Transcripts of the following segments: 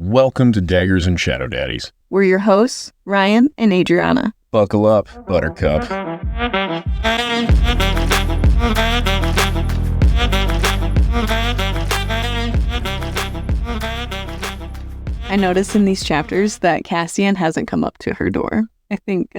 Welcome to Daggers and Shadow Daddies. We're your hosts, Ryan and Adriana. Buckle up, Buttercup. I noticed in these chapters that Cassian hasn't come up to her door. I think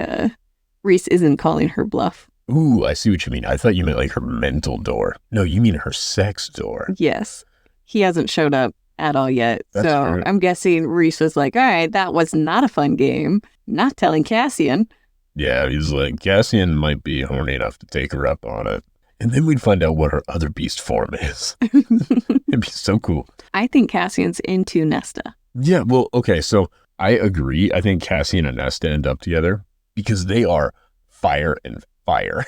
Rhys isn't calling her bluff. Ooh, I see what you mean. I thought you meant like her mental door. No, you mean her sex door. Yes. He hasn't showed up at all yet. That's so true. I'm guessing Rhys was like, all right, that was not a fun game. Not telling Cassian. Yeah, he's like, Cassian might be horny enough to take her up on it. And then we'd find out what her other beast form is. It'd be so cool. I think Cassian's into Nesta. Yeah, well, okay, so I agree. I think Cassian and Nesta end up together because they are fire and fire.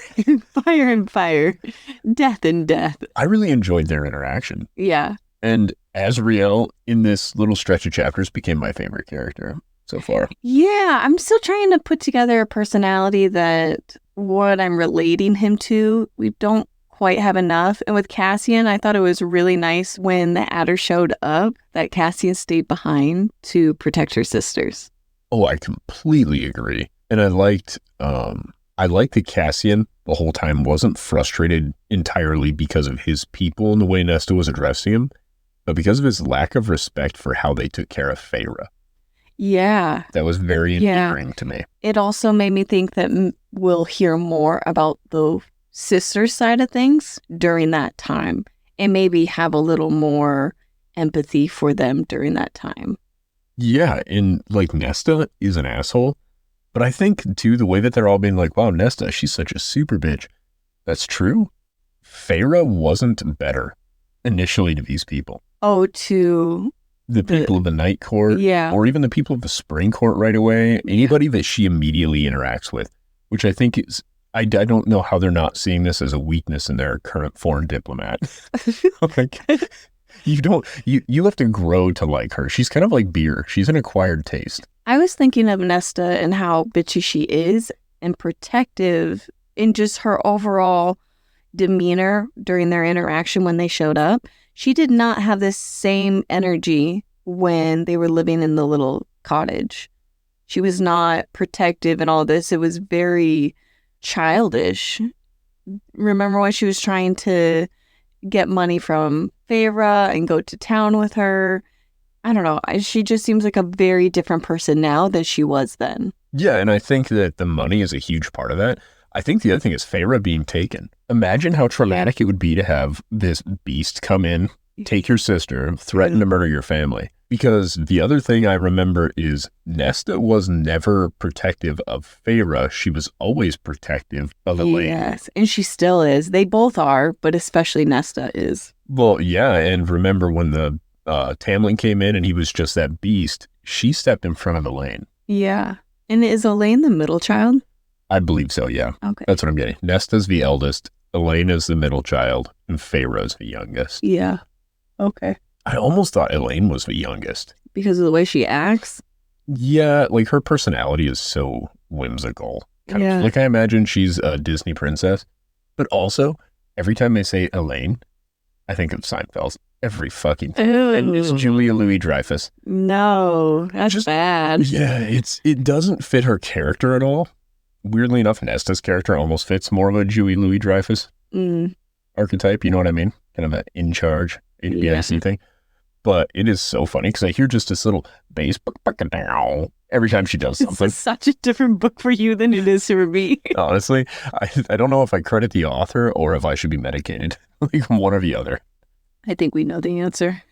Fire and fire. Death and death. I really enjoyed their interaction. Yeah. And Azriel, in this little stretch of chapters, became my favorite character so far. Yeah, I'm still trying to put together a personality that what I'm relating him to, we don't quite have enough. And with Cassian, I thought it was really nice when the Adder showed up that Cassian stayed behind to protect her sisters. Oh, I completely agree. And I liked that Cassian the whole time wasn't frustrated entirely because of his people and the way Nesta was addressing him, but because of his lack of respect for how they took care of Feyre. Yeah. That was very endearing to me. It also made me think that we'll hear more about the sister side of things during that time and maybe have a little more empathy for them during that time. Yeah, and like Nesta is an asshole, but I think too the way that they're all being like, wow, Nesta, she's such a super bitch. That's true. Feyre wasn't better initially to these people. Oh, to the people of the Night Court, yeah, or even the people of the Spring Court right away, anybody that she immediately interacts with, which I think is, I don't know how they're not seeing this as a weakness in their current foreign diplomat. Like, you have to grow to like her. She's kind of like beer. She's an acquired taste. I was thinking of Nesta and how bitchy she is and protective in just her overall demeanor during their interaction when they showed up. She did not have this same energy when they were living in the little cottage. She was not protective and all this. It was very childish. Remember when she was trying to get money from Feyre and go to town with her? I don't know. She just seems like a very different person now than she was then. Yeah, and I think that the money is a huge part of that. I think the other thing is Feyre being taken. Imagine how traumatic it would be to have this beast come in, take your sister, threaten to murder your family. Because the other thing I remember is Nesta was never protective of Feyre. She was always protective of Elaine. Yes, and she still is. They both are, but especially Nesta is. Well, yeah, and remember when the Tamlin came in and he was just that beast, she stepped in front of Elaine. Yeah. And is Elaine the middle child? I believe so, yeah. Okay. That's what I'm getting. Nesta's the eldest, Elaine is the middle child, and Feyre's the youngest. Yeah. Okay. I almost thought Elaine was the youngest. Because of the way she acts? Yeah, like her personality is so whimsical. Kind of, like I imagine she's a Disney princess. But also, every time I say Elaine, I think of Seinfeld. Every fucking time. And it's Julia Louis-Dreyfus. No, that's just bad. Yeah, it doesn't fit her character at all. Weirdly enough, Nesta's character almost fits more of a Julia Louis-Dreyfus archetype. You know what I mean? Kind of an in charge HBIC thing. But it is so funny because I hear just this little bass every time she does something. It's such a different book for you than it is for me. Honestly, I don't know if I credit the author or if I should be medicated. Like one or the other. I think we know the answer.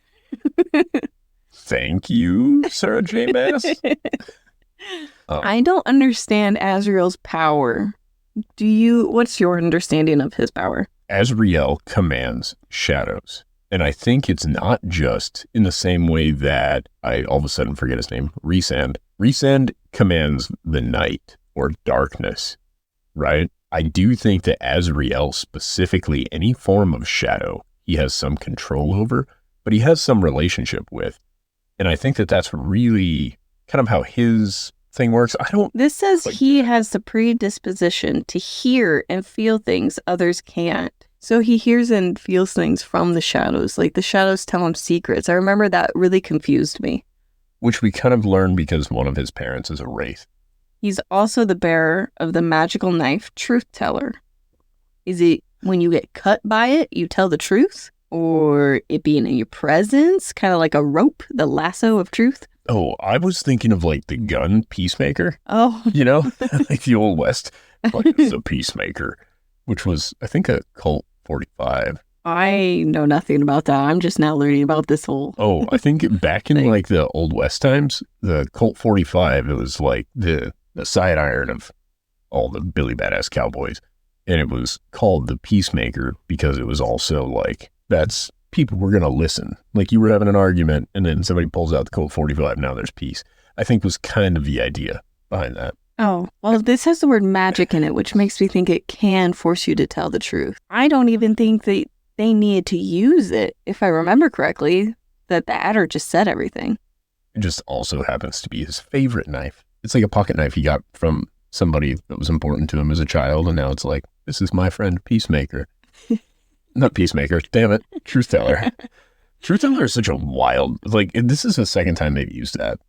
Thank you, Sarah J. Maas. I don't understand Azriel's power. What's your understanding of his power? Azriel commands shadows. And I think it's not just in the same way that I all of a sudden forget his name, Rhys. Rhys commands the night or darkness, right? I do think that Azriel, specifically any form of shadow, he has some control over, but he has some relationship with. And I think that that's really kind of how his thing works. This says he has the predisposition to hear and feel things others can't. So he hears and feels things from the shadows. Like the shadows tell him secrets. I remember that really confused me. which we kind of learn because one of his parents is a wraith. He's also the bearer of the magical knife Truth Teller. Is it when you get cut by it, you tell the truth? Or it being in your presence, kind of like a rope, the lasso of truth? Oh, I was thinking of like the gun Peacemaker, Oh, you know, like the Old West, like it's a Peacemaker, which was, I think, a Colt 45. I know nothing about that. I'm just now learning about this whole... Oh, I think back in Thing. like the Old West times, the Colt 45, it was like the side iron of all the Billy Badass Cowboys. And it was called the Peacemaker because it was also like, that's people were going to listen. Like you were having an argument and then somebody pulls out the Colt 45, now there's peace. I think was kind of the idea behind that. Oh, well, this has the word magic in it, which makes me think it can force you to tell the truth. I don't even think that they needed to use it, if I remember correctly, that the adder just said everything. It just also happens to be his favorite knife. It's like a pocket knife he got from somebody that was important to him as a child, and now it's like, this is my friend Peacemaker. Not Peacemaker, damn it, Truth Teller. Truth Teller is such a wild, like, this is the second time they've used that.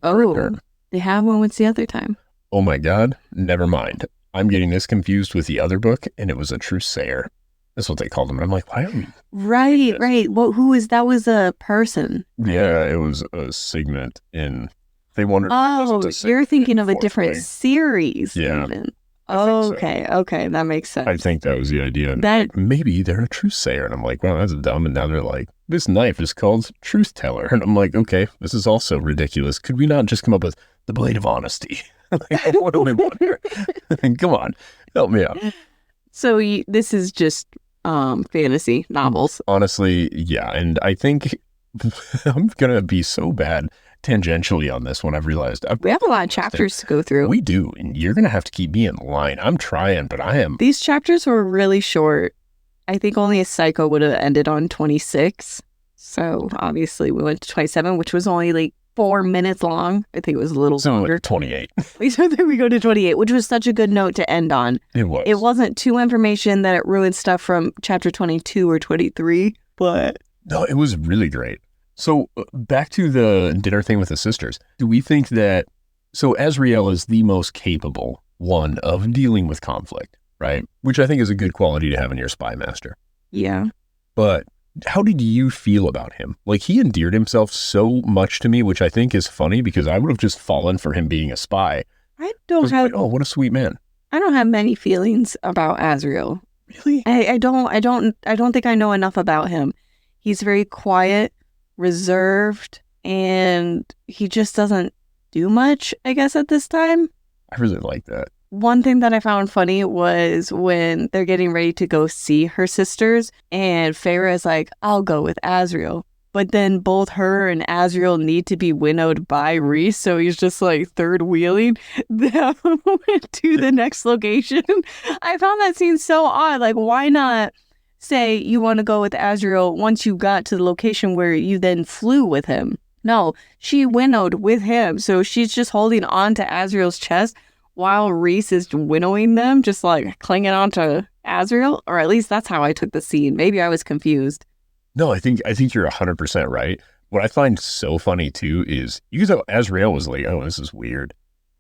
Oh, they have one. What's the other time? Oh my God, never mind. I'm getting this confused with the other book, and it was a Truthsayer. That's what they called him. And I'm like, why are we? Right. Well, who is that? Was a person. Yeah, it was a segment in. They wondered. Oh, you're thinking of a different way. series. Yeah. Even. I think so. Okay, that makes sense. I think that was the idea. And That- like, maybe they're a Truthsayer. And I'm like, well, that's dumb. And now they're like, this knife is called Truth Teller. And I'm like, okay, this is also ridiculous. Could we not just come up with the Blade of Honesty? Like, what do we want here? Come on, help me out. So this is just fantasy novels. Honestly, yeah. And I think I'm going to be so bad tangentially on this one. I've realized We have a lot of chapters to go through. we do. And you're going to have to keep me in line. I'm trying, but I am. These chapters were really short. I think only a Psycho would have ended on 26. So obviously we went to 27, which was only like 4 minutes long. I think it was a little So longer. 28. So then we go to 28, which was such a good note to end on. It was. It wasn't too information that it ruined stuff from chapter 22 or 23, but No, it was really great. So back to the dinner thing with the sisters. Do we think that, so Azriel is the most capable one of dealing with conflict, right? Which I think is a good quality to have in your spy master. yeah. But how did you feel about him? Like he endeared himself so much to me, which I think is funny because I would have just fallen for him being a spy. I I don't was have like, oh, what a sweet man. I don't have many feelings about Azriel. Really? I don't think I know enough about him. He's very quiet, reserved, and he just doesn't do much, I guess, at this time. I really like that. One thing that I found funny was when they're getting ready to go see her sisters, and Feyre is like, I'll go with Azriel. But then both her and Azriel need to be winnowed by Rhys, so he's just like third wheeling them to the next location. I found that scene so odd. Like, why not say you want to go with Azriel once you got to the location where you then flew with him? No, she winnowed with him, so she's just holding on to Azriel's chest while Rhys is winnowing them, just like clinging onto Azriel, or at least that's how I took the scene. Maybe I was confused. No, I think you're 100% right. What I find so funny too is you can tell Azriel was like, oh, this is weird,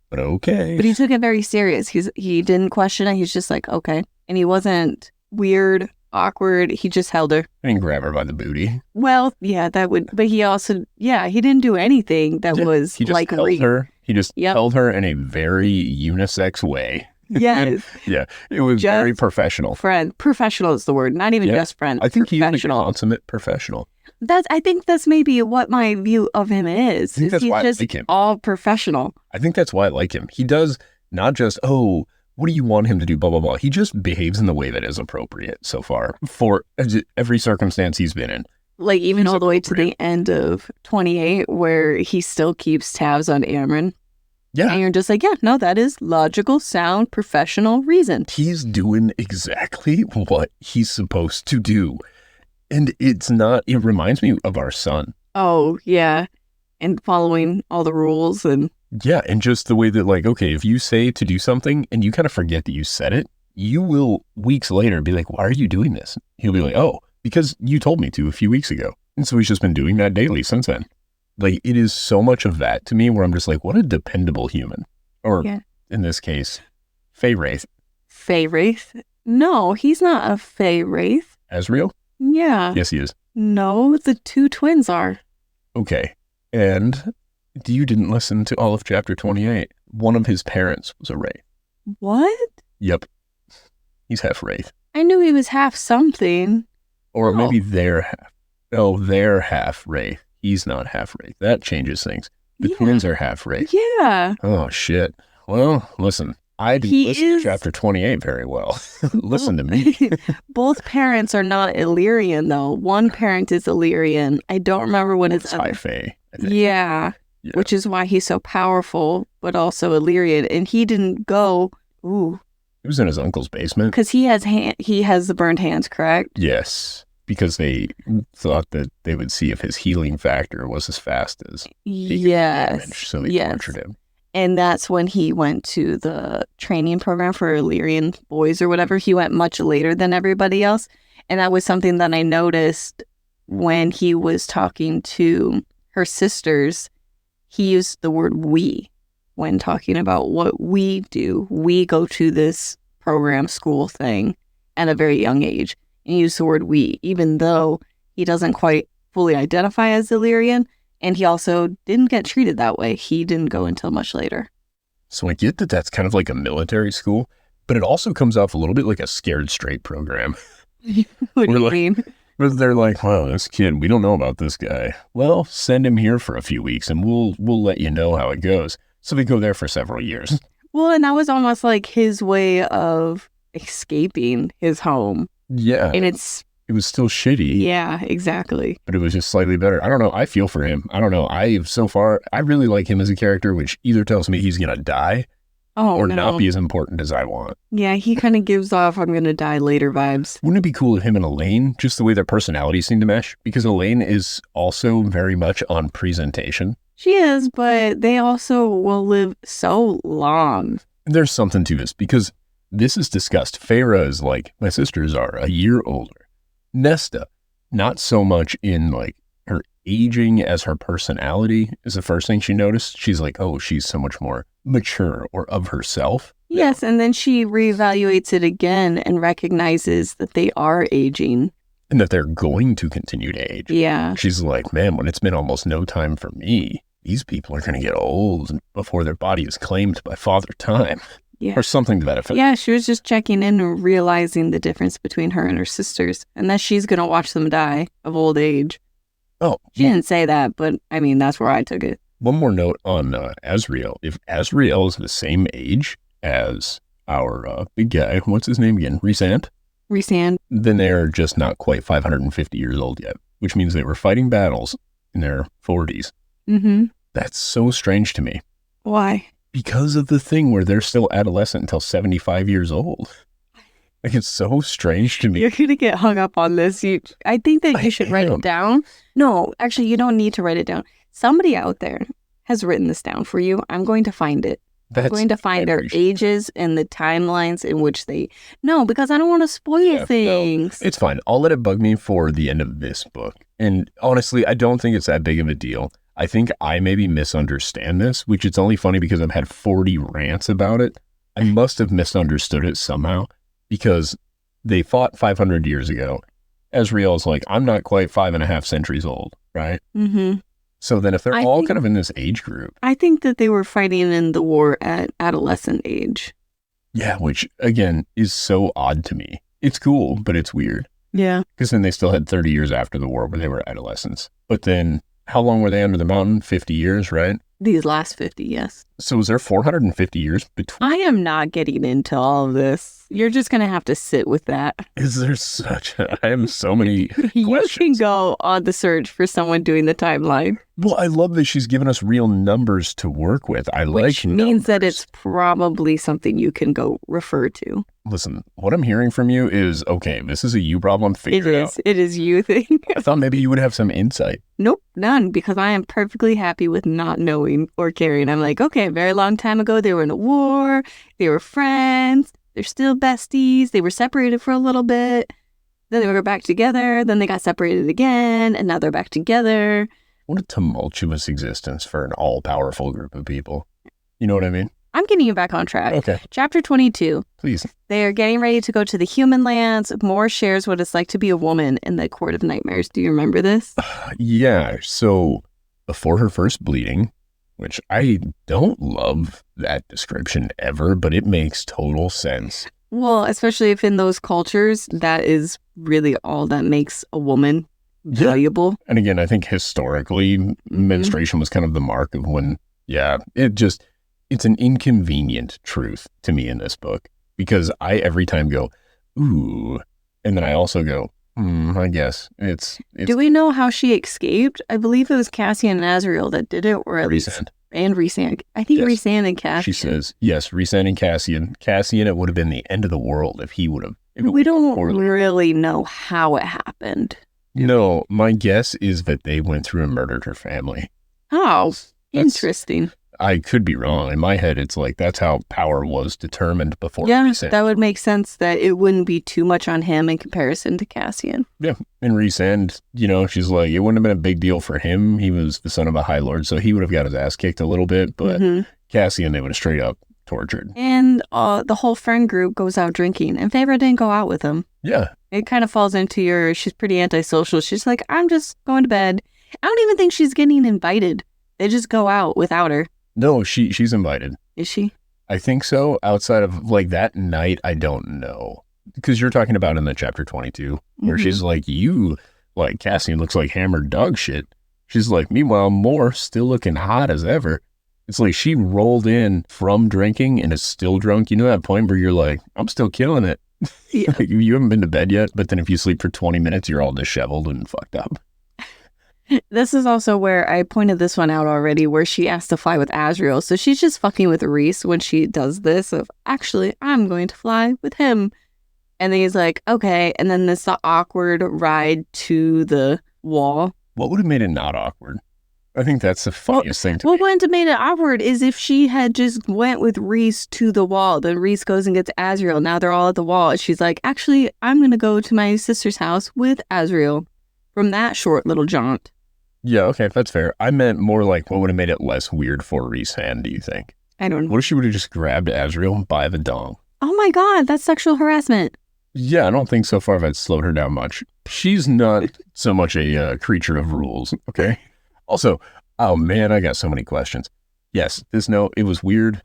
but okay. But he took it very serious. He didn't question it. He's just like, okay. And he wasn't weird, awkward. He just held her. I didn't grab her by the booty. Well, yeah, that would, but he also, yeah, he didn't do anything that was He just like held Rhys. her. He just Yep. held her in a very unisex way. Yes. Yeah, it was Just very professional. Friend. Professional is the word. Not even Yeah. just friend. I think he's a professional. consummate professional. I think that's maybe what my view of him is. I think that's He's why I just like him. all professional. I think that's why I like him. He does not just, oh, what do you want him to do, blah, blah, blah. He just behaves in the way that is appropriate so far for every circumstance he's been in. Like even He's all the way to appropriate. the end of 28 where he still keeps tabs on Amron. Yeah. And you're just like, yeah, no, that is logical, sound, professional reason. He's doing exactly what he's supposed to do. And it's not, it reminds me of our son. Oh, yeah. And following all the rules and Yeah. And just the way that, like, okay, if you say to do something and you kind of forget that you said it, you will weeks later be like, why are you doing this? He'll be like, oh, because you told me to a few weeks ago. And so he's just been doing that daily since then. Like, it is so much of that to me where I'm just like, what a dependable human. Or, Yeah. in this case, Feyre. Feyre? No, he's not a Feyre. Azriel? Yeah. Yes, he is. No, the two twins are. Okay. And you didn't listen to all of chapter 28. One of his parents was a wraith. What? Yep. He's half wraith. I knew he was half something. Or No. maybe they're half. Oh, they're half wraith. He's not half wraith. That changes things. The Yeah. twins are half wraith. Yeah. Oh, shit. Well, listen. I didn't He listen is- to chapter 28 very well. Listen to me. Both parents are not Illyrian, though. One parent is Illyrian. I don't remember what his It's other. high fae, I think. Yeah. Yeah. Which is why he's so powerful, but also Illyrian. And he didn't go. Ooh, It was in his uncle's basement. because he has the burned hands, correct? Yes. Because they thought that they would see if his healing factor was as fast as he could Yes. damage, so they Yes. tortured him. And that's when he went to the training program for Illyrian boys or whatever. He went much later than everybody else. And that was something that I noticed when he was talking to her sisters. He used the word we when talking about what we do. We go to this program school thing at a very young age. And he used the word we, even though he doesn't quite fully identify as Illyrian. And he also didn't get treated that way. He didn't go until much later. So I get that that's kind of like a military school, but it also comes off a little bit like a scared straight program. What do We're you like- mean? Where they're like, wow, this kid, we don't know about this guy. Well, send him here for a few weeks and we'll let you know how it goes. So we go there for several years. Well, and that was almost like his way of escaping his home. Yeah. And It was still shitty, yeah, exactly. but it was just slightly better. I don't know. I feel for him. I don't know. I really like him as a character, which either tells me he's going to die Oh, or no. not be as important as I want. Yeah, he kind of gives off I'm going to die later vibes. Wouldn't it be cool if him and Elaine, just the way their personalities seem to mesh? Because Elaine is also very much on presentation. She is, but they also will live so long. There's something to this because this is discussed. Feyre is like, my sisters are a year older. Nesta, not so much in like her aging as her personality is the first thing she noticed. She's like, oh, she's so much more mature or of herself. Yes, and then she reevaluates it again and recognizes that they are aging. And that they're going to continue to age. Yeah. She's like, man, when it's been almost no time for me, these people are going to get old before their body is claimed by Father Time. Yeah. Or something to that effect. Yeah, she was just checking in and realizing the difference between her and her sisters and that she's going to watch them die of old age. Oh, She didn't say that, but I mean, that's where I took it. one more note on Azriel. If Azriel is the same age as our big guy, what's his name again? Rhys, Rhys, then they're just not quite 550 years old yet, which means they were fighting battles in their 40s. mm-hmm. That's so strange to me Why? because of the thing where they're still adolescent until 75 years old. Like, it's so strange to me. You're going to get hung up on this. I think that you should write am. it down. No, actually, you don't need to write it down. Somebody out there has written this down for you. I'm going to find it. I'm going to find their appreciate ages and the timelines in which they... No, because I don't want to spoil Yeah, no. things. It's fine. I'll let it bug me for the end of this book. And honestly, I don't think it's that big of a deal. I think I maybe misunderstand this, which it's only funny because I've had 40 rants about it. I must have misunderstood it somehow because they fought 500 years ago. Azriel's like, I'm not quite 5.5 centuries old, right? Mm-hmm. So then if they're I all think- kind of in this age group, I think that they were fighting in the war at adolescent age. yeah, which again is so odd to me. It's cool, but it's weird. Yeah. Because then they still had 30 years after the war where they were adolescents. But then how long were they under the mountain? 50 years, right? These last 50, yes. So was there 450 years between? I am not getting into all of this. You're just going to have to sit with that. Is there I have so many You can questions. go on the search for someone doing the timeline, Well, I love that she's given us real numbers to work with. I which like means that numbers. it's probably something you can go refer to. Listen, what I'm hearing from you is, okay, this is a you problem, figure it out. It is you thing. I thought maybe you would have some insight. Nope, none, because I am perfectly happy with not knowing or caring. I'm like, okay, a very long time ago, they were in a war, they were friends, they're still besties, they were separated for a little bit, then they were back together, then they got separated again, and now they're back together. What a tumultuous existence for an all-powerful group of people. You know what I mean? I'm getting you back on track. Okay. Chapter 22. Please. They are getting ready to go to the human lands. Moore shares what it's like to be a woman in the Court of Nightmares. Do you remember this? Yeah. So before her first bleeding, which I don't love that description ever, but it makes total sense. Well, especially if in those cultures, that is really all that makes a woman valuable. And again, I think historically, menstruation was kind of the mark of when, it's an inconvenient truth to me in this book, because I every time go, ooh, and then I also go, I guess it's. Do we know how she escaped? I believe it was Cassian and Azriel that did it, or at least Rhys. I think Rhys and Cassian. She says, yes, Rhys and Cassian. Cassian, it would have been the end of the world if he would have. We don't really know how it happened. No, my guess is that they went through and murdered her family. Oh, interesting. I could be wrong. In my head, it's like that's how power was determined before. Yeah, that would make sense that it wouldn't be too much on him in comparison to Cassian. Yeah, and Rhys, and she's like, it wouldn't have been a big deal for him. He was the son of a High Lord, so he would have got his ass kicked a little bit, but Cassian, they would have straight up tortured. And the whole friend group goes out drinking, and Feyre didn't go out with them. Yeah. It kind of falls into she's pretty antisocial. She's like, I'm just going to bed. I don't even think she's getting invited. They just go out without her. No, she's invited. Is she? I think so. Outside of like that night, I don't know. Because you're talking about in the chapter 22, where she's like, Cassian looks like hammered dog shit. She's like, meanwhile, Moore still looking hot as ever. It's like she rolled in from drinking and is still drunk. You know that point where you're like, I'm still killing it. Yeah. Like, you haven't been to bed yet, but then if you sleep for 20 minutes, you're all disheveled and fucked up. This is also where I pointed this one out already, where she asked to fly with Azriel. So she's just fucking with Rhys when she does this of, actually, I'm going to fly with him. And then he's like, okay. And then this awkward ride to the wall. What would have made it not awkward? I think that's the funniest thing to me. What would have made it awkward is if she had just went with Rhys to the wall. Then Rhys goes and gets Azriel. Now they're all at the wall. And she's like, actually, I'm going to go to my sister's house with Azriel from that short little jaunt. Yeah, okay, that's fair. I meant more like what would have made it less weird for Rhys, do you think? I don't know. What if she would have just grabbed Azriel by the dong? Oh my God, that's sexual harassment. Yeah, I don't think so far I've slowed her down much. She's not so much a creature of rules, okay? Also, oh man, I got so many questions. Yes, this note, it was weird.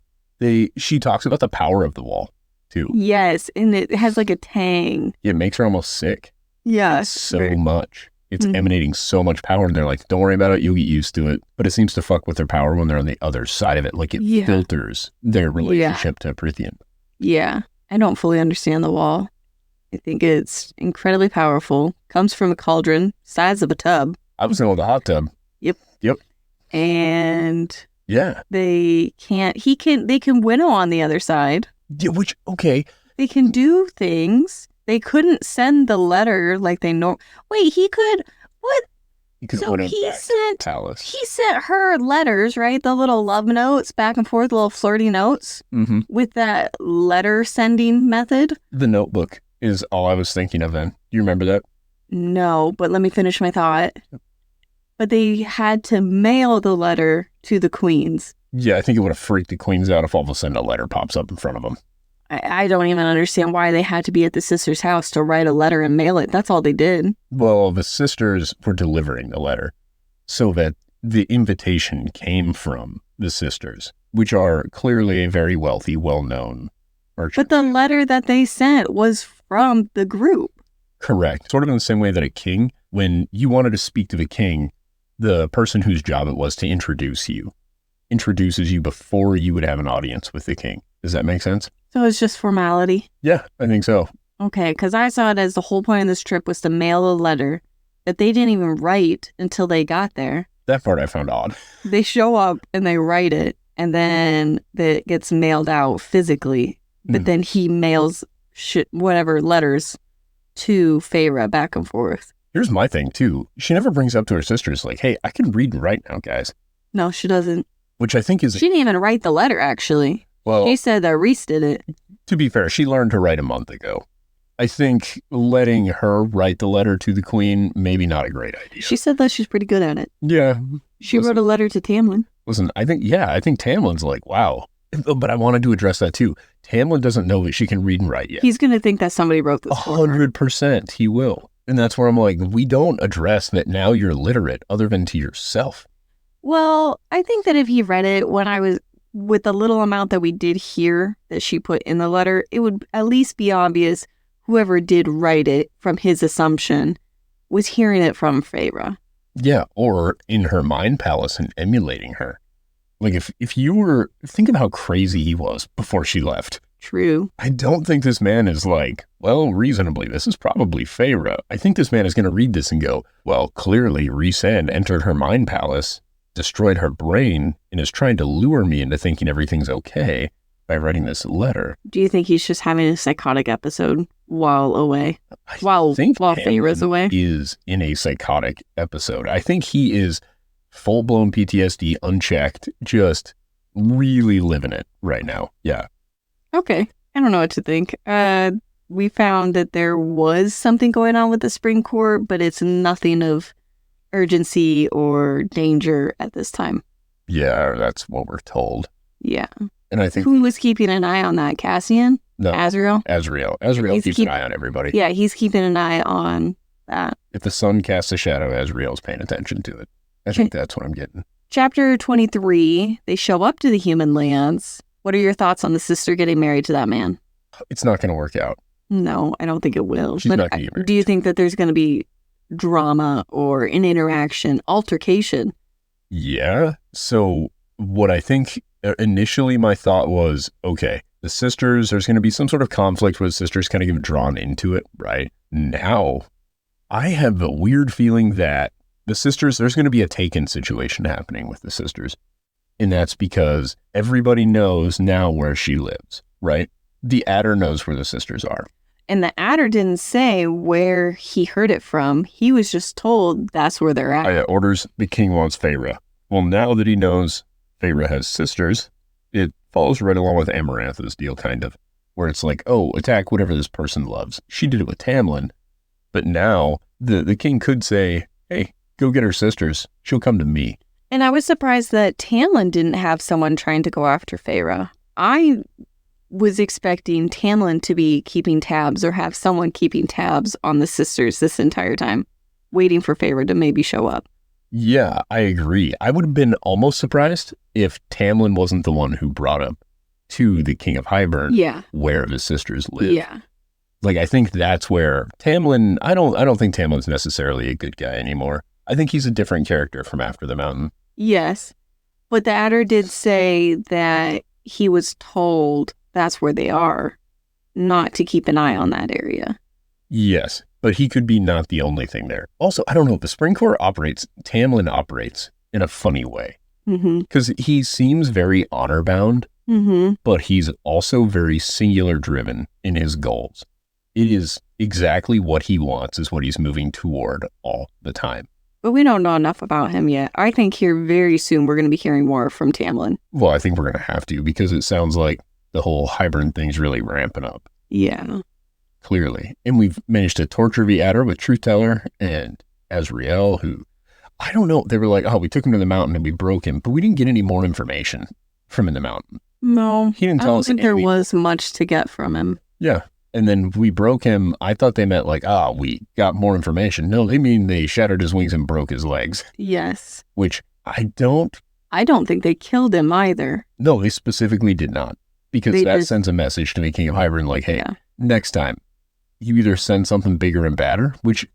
She talks about the power of the wall, too. Yes, and it has like a tang. It makes her almost sick. Yes. So much. It's emanating so much power, and they're like, don't worry about it, you'll get used to it. But it seems to fuck with their power when they're on the other side of it. Like, it filters their relationship to Prithian. Yeah. I don't fully understand the wall. I think it's incredibly powerful. Comes from a cauldron, size of a tub. I was going with a hot tub. Yep. And yeah, they can winnow on the other side. Yeah, okay. They can do things. They couldn't send the letter like they know. Wait, he could. What? So he sent her letters, right? The little love notes, back and forth, little flirty notes with that letter sending method. The notebook is all I was thinking of then. Do you remember that? No, but let me finish my thought. But they had to mail the letter to the queens. Yeah, I think it would have freaked the queens out if all of a sudden a letter pops up in front of them. I don't even understand why they had to be at the sister's house to write a letter and mail it. That's all they did. Well, the sisters were delivering the letter so that the invitation came from the sisters, which are clearly a very wealthy, well-known merchant. But the letter that they sent was from the group. Correct. Sort of in the same way that a king, when you wanted to speak to the king, the person whose job it was to introduce you, introduces you before you would have an audience with the king. Does that make sense? So it's just formality? Yeah, I think so. Okay, because I saw it as the whole point of this trip was to mail a letter that they didn't even write until they got there. That part I found odd. They show up and they write it, and then it gets mailed out physically. But then he mails whatever letters to Feyre back and forth. Here's my thing, too. She never brings up to her sisters like, hey, I can read and write now, guys. No, she doesn't. Which I think is... She didn't even write the letter, actually. Well, she said that Rhys did it. To be fair, she learned to write a month ago. I think letting her write the letter to the queen, maybe not a great idea. She said that she's pretty good at it. Yeah. She wrote a letter to Tamlin. Listen, I think Tamlin's like, wow. But I wanted to address that too. Tamlin doesn't know that she can read and write yet. He's going to think that somebody wrote this. 100% he will. And that's where I'm like, we don't address that now you're literate other than to yourself. Well, I think that if he read it when I was, with the little amount that we did hear that she put in the letter, it would at least be obvious whoever did write it from his assumption was hearing it from Feyre. Yeah, or in her mind palace and emulating her. Like if you were, think of how crazy he was before she left. True. I don't think this man is like, well, reasonably, this is probably Feyre. I think this man is going to read this and go, well, clearly Rhys entered her mind palace, destroyed her brain, and is trying to lure me into thinking everything's okay by writing this letter. Do you think he's just having a psychotic episode while away? While Feyre's away? Is in a psychotic episode. I think he is full-blown PTSD, unchecked, just really living it right now. Yeah. Okay. I don't know what to think. We found that there was something going on with the Spring Court, but it's nothing of urgency or danger at this time. Yeah, that's what we're told. Yeah. And I think... Who was keeping an eye on that? Cassian? No. Azriel? Azriel keeps an eye on everybody. Yeah, he's keeping an eye on that. If the sun casts a shadow, Azriel's paying attention to it. I think that's what I'm getting. Chapter 23, they show up to the human lands. What are your thoughts on the sister getting married to that man? It's not going to work out. No, I don't think it will. She's not going to get married. Do you think that there's going to be drama or an interaction, altercation? Yeah. So what I think initially my thought was, okay, the sisters, there's going to be some sort of conflict where the sisters kind of get drawn into it, right? Now, I have a weird feeling that the sisters, there's going to be a taken situation happening with the sisters. And that's because everybody knows now where she lives, right? The Adder knows where the sisters are. And the Adder didn't say where he heard it from. He was just told that's where they're at. Orders, the king wants Feyre. Well, now that he knows Feyre has sisters, it falls right along with Amaranth's deal, kind of, where it's like, oh, attack whatever this person loves. She did it with Tamlin, but now the king could say, hey, go get her sisters. She'll come to me. And I was surprised that Tamlin didn't have someone trying to go after Feyre. I was expecting Tamlin to be keeping tabs or have someone keeping tabs on the sisters this entire time, waiting for Feyre to maybe show up. Yeah, I agree. I would have been almost surprised if Tamlin wasn't the one who brought up to the King of Hybern where the sisters live. Yeah. Like, I think that's where Tamlin, I don't think Tamlin's necessarily a good guy anymore. I think he's a different character from After the Mountain. Yes. But the Adder did say that he was told that's where they are, not to keep an eye on that area. Yes, but he could be not the only thing there. Also, I don't know, the Spring Court Tamlin operates in a funny way. Because he seems very honor-bound, but he's also very singular-driven in his goals. It is exactly what he wants is what he's moving toward all the time. But we don't know enough about him yet. I think here very soon we're going to be hearing more from Tamlin. Well, I think we're going to have to because it sounds like the whole Hybern thing's really ramping up. Yeah. Clearly. And we've managed to torture the Adder with Truth Teller and Azriel, who, I don't know, they were like, oh, we took him to the mountain and we broke him, but we didn't get any more information from in the mountain. No. He didn't tell us. I don't think there was much to get from him. Yeah. And then we broke him. I thought they meant like, we got more information. No, they mean they shattered his wings and broke his legs. Yes. Which I don't think they killed him either. No, they specifically did not. Because that sends a message to the King of Hybern like, hey, next time, you either send something bigger and badder, which,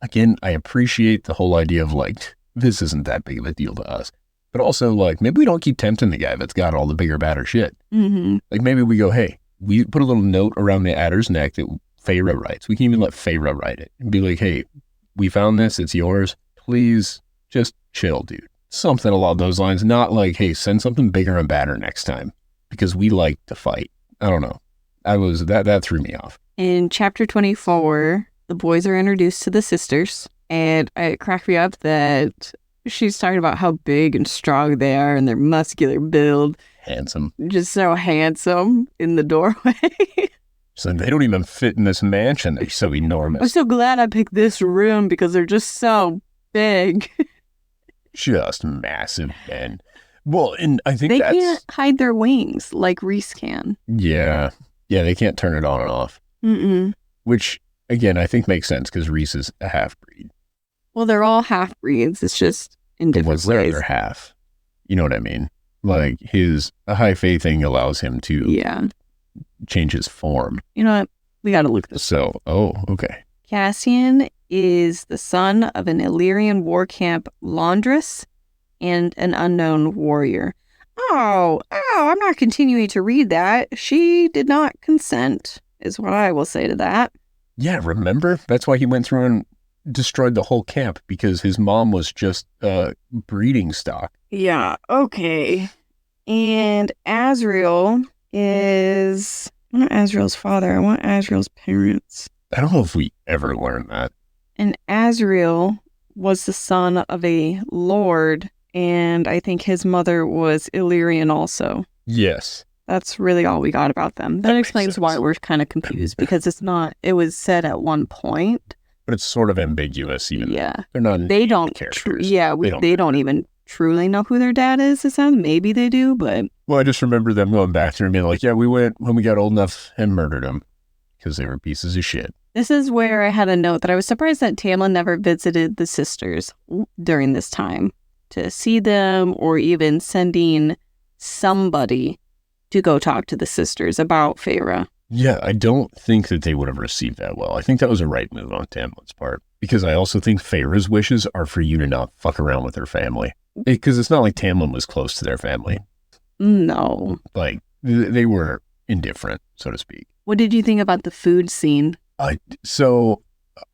again, I appreciate the whole idea of like, this isn't that big of a deal to us. But also, like, maybe we don't keep tempting the guy that's got all the bigger, badder shit. Like, maybe we go, hey, we put a little note around the Adder's neck that Feyre writes. We can even let Feyre write it and be like, hey, we found this. It's yours. Please just chill, dude. Something along those lines. Not like, hey, send something bigger and badder next time because we like to fight. I don't know. That threw me off. In chapter 24, the boys are introduced to the sisters, and it cracked me up that she's talking about how big and strong they are and their muscular build. Handsome. Just so handsome in the doorway. So they don't even fit in this mansion. They're so I'm enormous. so glad I picked this room because they're just so big. Just massive men. Well, and I think They that's... can't hide their wings like Rhys can. Yeah. Yeah, they can't turn it on and off. Mm-mm. Which, again, I think makes sense because Rhys is a half-breed. Well, they're all half-breeds. It's just in But different what's their ways. other half? You know what I mean? Like, a high fae thing allows him to Yeah. change his form. You know what? We got to look this. So, okay. Cassian is the son of an Illyrian war camp laundress and an unknown warrior. Oh, I'm not continuing to read that. She did not consent, is what I will say to that. Yeah, remember? That's why he went through and destroyed the whole camp, because his mom was just breeding stock. Yeah, okay. And Azriel is... I want Azriel's father. I want Azriel's parents. I don't know if we ever learned that. And Azriel was the son of a lord, and I think his mother was Illyrian also. Yes. That's really all we got about them. That makes explains sense. why we're kind of confused, because it was said at one point. But it's sort of ambiguous, even. Yeah. They're not They don't, characters. they don't even truly know who their dad is, it sounds. Maybe they do, but... Well, I just remember them going back there and being like, yeah, we went when we got old enough and murdered them because they were pieces of shit. This is where I had a note that I was surprised that Tamlin never visited the sisters during this time to see them, or even sending somebody to go talk to the sisters about Feyre. Yeah, I don't think that they would have received that well. I think that was a right move on Tamlin's part, because I also think Feyre's wishes are for you to not fuck around with her family. Because it's not like Tamlin was close to their family. No. Like, they were indifferent, so to speak. What did you think about the food scene? So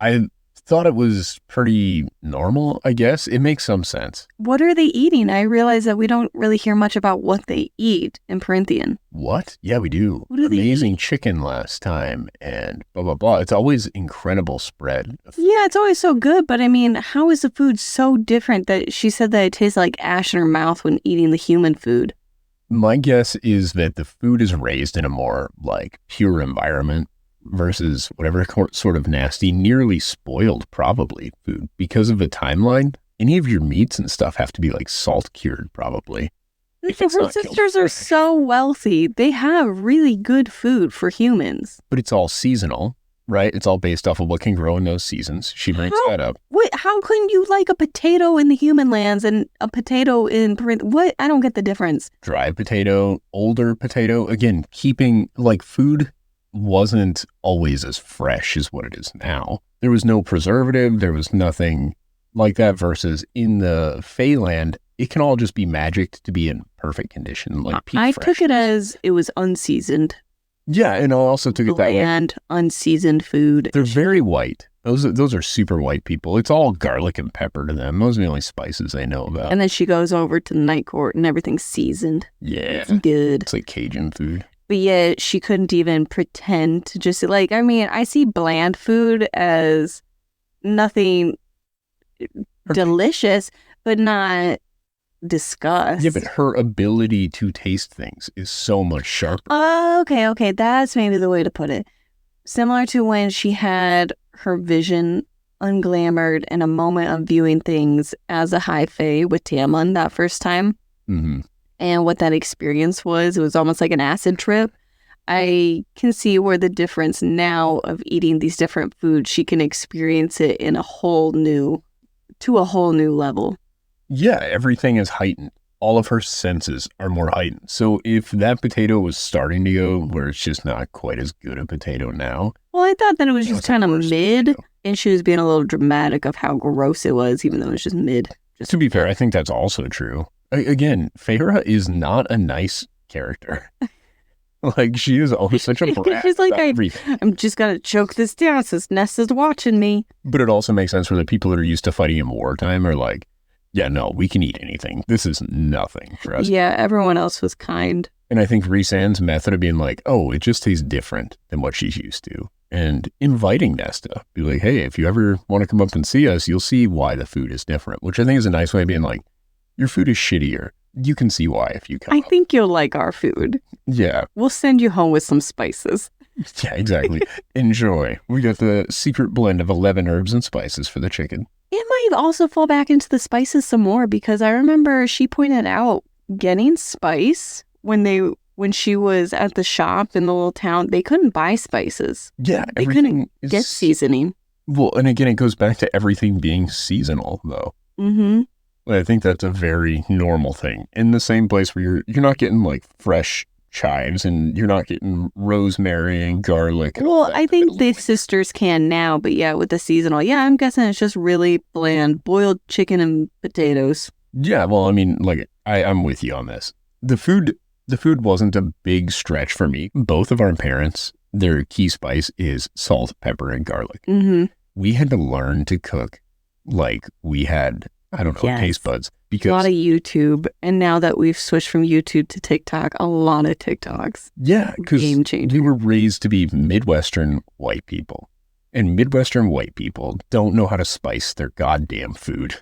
I thought it was pretty normal, I guess. It makes some sense. What are they eating? I realize that we don't really hear much about what they eat in Perinthian. What? Yeah, we do. What do they Amazing eat? Chicken last time and blah, blah, blah. It's always incredible spread. Yeah, it's always so good, but I mean, how is the food so different that she said that it tastes like ash in her mouth when eating the human food? My guess is that the food is raised in a more, like, pure environment versus whatever sort of nasty, nearly spoiled, probably, food. Because of the timeline, any of your meats and stuff have to be, like, salt cured, probably. If it's Her not killed sisters are fresh. so wealthy. They have really good food for humans. But it's all seasonal, right? It's all based off of what can grow in those seasons. She brings that up. Wait, how can you like a potato in the human lands and a potato in what? I don't get the difference. Dry potato, older potato. Again, keeping, like, food wasn't always as fresh as what it is now. There was no preservative. There was nothing like that, versus in the Feyland, it can all just be magicked to be in perfect condition. Like peak I fresh. took it as it was unseasoned. Yeah, and I also took it that way. Bland, unseasoned food. They're very white. Those are super white people. It's all garlic and pepper to them. Those are the only spices they know about. And then she goes over to the night court and everything's seasoned. Yeah. It's good. It's like Cajun food. But yet she couldn't even pretend to just like, I mean, I see bland food as nothing delicious, but not disgust. Yeah, but her ability to taste things is so much sharper. Oh, okay. That's maybe the way to put it. Similar to when she had her vision unglamored in a moment of viewing things as a high fae with Tamlin that first time. Mm-hmm. And what that experience was, it was almost like an acid trip. I can see where the difference now of eating these different foods, she can experience it in a whole new level. Yeah, everything is heightened. All of her senses are more heightened. So if that potato was starting to go where it's just not quite as good a potato now. Well, I thought that it was you know, just it's a kind of worse mid, potato. and she was being a little dramatic of how gross it was, even though it was just mid. To be fair, I think that's also true. Again, Feyre is not a nice character. Like, she is always such a brat. She's like, about everything. I'm just gonna choke this down since Nesta's watching me. But it also makes sense for the people that are used to fighting in wartime are like, yeah, no, we can eat anything. This is nothing for us. Yeah, everyone else was kind. And I think Rhys-Ann's method of being like, oh, it just tastes different than what she's used to. And inviting Nesta. Be like, hey, if you ever want to come up and see us, you'll see why the food is different. Which I think is a nice way of being like, your food is shittier. You can see why if you come I up. think you'll like our food. Yeah. We'll send you home with some spices. Yeah, exactly. Enjoy. We got the secret blend of 11 herbs and spices for the chicken. It might also fall back into the spices some more because I remember she pointed out getting spice when she was at the shop in the little town, they couldn't buy spices. Yeah, They couldn't get seasoning. Well, and again, it goes back to everything being seasonal, though. Mm-hmm. I think that's a very normal thing. In the same place where you're not getting like fresh chives and you're not getting rosemary and garlic. Well, I think the sisters can now, but yeah, with the seasonal, yeah, I'm guessing it's just really bland boiled chicken and potatoes. Yeah, well, I mean, like I'm with you on this. The food wasn't a big stretch for me. Both of our parents, their key spice is salt, pepper, and garlic. Mm-hmm. We had to learn to cook like we had, I don't know, Yes. taste buds. A lot of YouTube, and now that we've switched from YouTube to TikTok, a lot of TikToks. Yeah, because Game changer. we were raised to be Midwestern white people. And Midwestern white people don't know how to spice their goddamn food.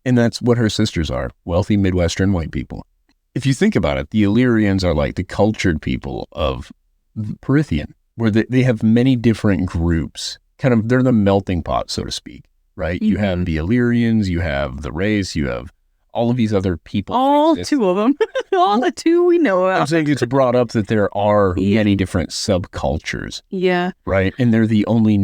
And that's what her sisters are, wealthy Midwestern white people. If you think about it, the Illyrians are like the cultured people of Prythian, where they have many different groups. Kind of, they're the melting pot, so to speak, right? You have the Illyrians, you have the Rhys, you have all of these other people. All two of them. All the two we know I'm of. saying it's brought up that there are many different subcultures, Yeah. right? And they're the only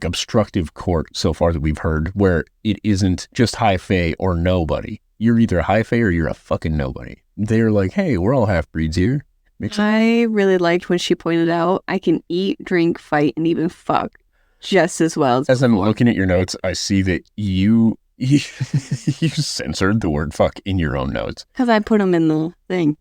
obstructive court so far that we've heard where it isn't just high fae or nobody. You're either a high fae or you're a fucking nobody. They're like, hey, we're all half breeds here. I really liked when she pointed out I can eat, drink, fight, and even fuck just as well. As I'm looking at your notes, I see that you censored the word fuck in your own notes. Because I put them in the thing.